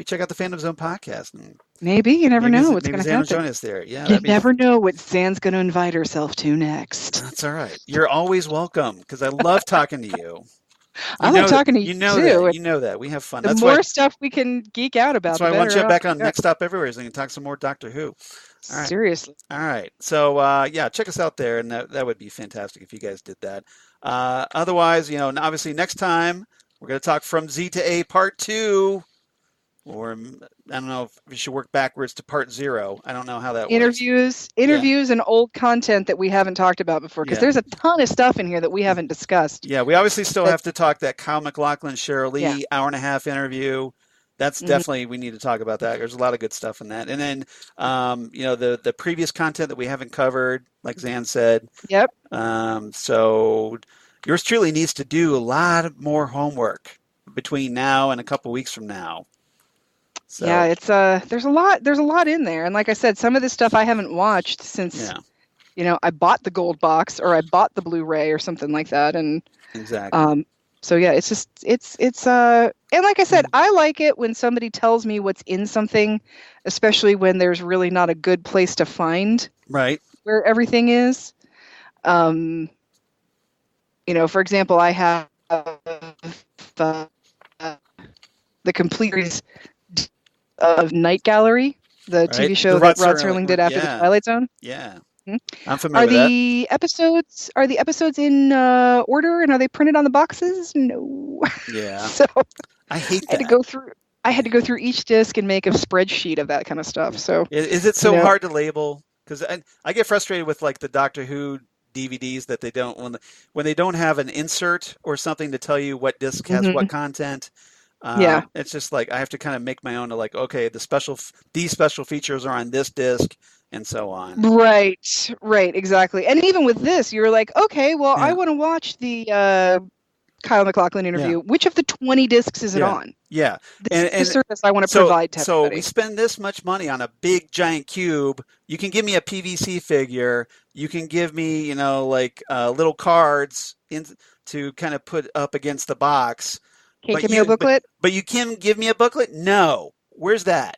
check out the Fandom Zone podcast. And maybe you never know what's going to happen. Join us there. Yeah, you never know what Zan's going to invite herself to next. That's all right. You're always welcome because I love talking to you. I love talking to you too. You know that we have fun. The more stuff we can geek out about. That's why I want you back on Next Stop Everywhere so we can talk some more Doctor Who. All right. Seriously. All right. So check us out there, and that would be fantastic if you guys did that. Otherwise, obviously next time we're going to talk From Z to A Part 2, or I don't know if we should work backwards to Part 0. I don't know how that works. Interviews and old content that we haven't talked about before, because there's a ton of stuff in here that we haven't discussed. Yeah, we obviously still have to talk that Kyle MacLachlan, Cheryl Lee hour-and-a-half interview. That's definitely, we need to talk about that. There's a lot of good stuff in that. And then, the previous content that we haven't covered, like Xan said. Yep. So yours truly needs to do a lot more homework between now and a couple weeks from now. So. Yeah, it's there's a lot in there. And like I said, some of this stuff I haven't watched since, I bought the gold box or I bought the Blu-ray or something like that. And exactly. So yeah, it's just it's and like I said, I like it when somebody tells me what's in something, especially when there's really not a good place to find where everything is. For example, I have the complete series of Night Gallery, the TV show that Rod Serling did after the Twilight Zone. Yeah. I'm familiar with that. Are the episodes in order, and are they printed on the boxes? No. Yeah. So I hate that. I had to go through each disc and make a spreadsheet of that kind of stuff. So is it so hard to label? because I get frustrated with like the Doctor Who DVDs that they don't when they don't have an insert or something to tell you what disc has what content. Yeah. It's just like I have to kind of make my own to like, okay, these special features are on this disc and so on. Right, exactly. And even with this, you're like, okay, well, I want to watch the Kyle MacLachlan interview. Which of the 20 discs is it on? Yeah. This is the service I want to provide to everybody. So we spend this much money on a big giant cube. You can give me a PVC figure. You can give me, you know, like little cards to kind of put up against the box. Can't give me a booklet? But you can give me a booklet? No. Where's that?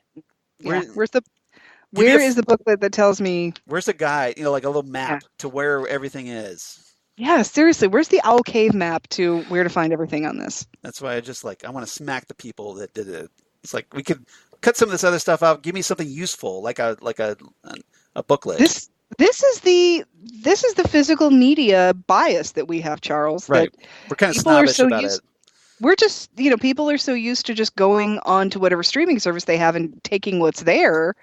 Where is the booklet that tells me? Where's the guide? You know, like a little map to where everything is. Yeah, seriously. Where's the Owl Cave map to where to find everything on this? That's why I want to smack the people that did it. It's like we could cut some of this other stuff out. Give me something useful, like a booklet. This is the physical media bias that we have, Charles. Right. We're kind of snobbish about it. We're just, you know, people are so used to just going on to whatever streaming service they have and taking what's there,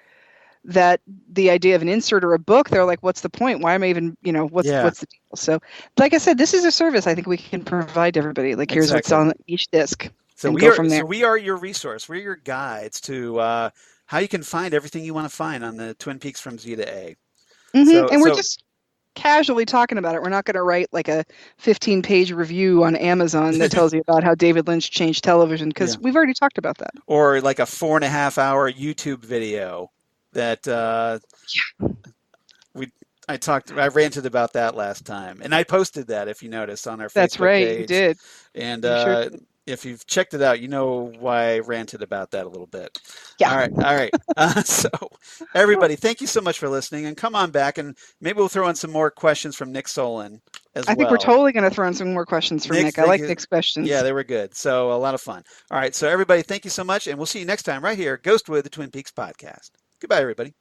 that the idea of an insert or a book, they're like, what's the point? Why am I even, you know, what's the deal? So, like I said, this is a service I think we can provide to everybody. Like, here's what's on each disc. So we are your resource. We're your guides to how you can find everything you want to find on the Twin Peaks from Z to A. And we're just casually talking about it. We're not going to write like a 15-page review on Amazon that tells you about how David Lynch changed television, because we've already talked about that. Or like a 4.5-hour YouTube video that I ranted about that last time, and I posted that, if you noticed, on our Facebook page. You did. And sure did. If you've checked it out, you know why I ranted about that a little bit. Yeah. All right. So everybody, thank you so much for listening, and come on back, and maybe we'll throw in some more questions from Nick Solon as well. I think we're totally going to throw in some more questions from Nick. I like Nick's questions. Yeah, they were good. So a lot of fun. All right. So everybody, thank you so much, and we'll see you next time right here, Ghostwood, the Twin Peaks podcast. Goodbye, everybody.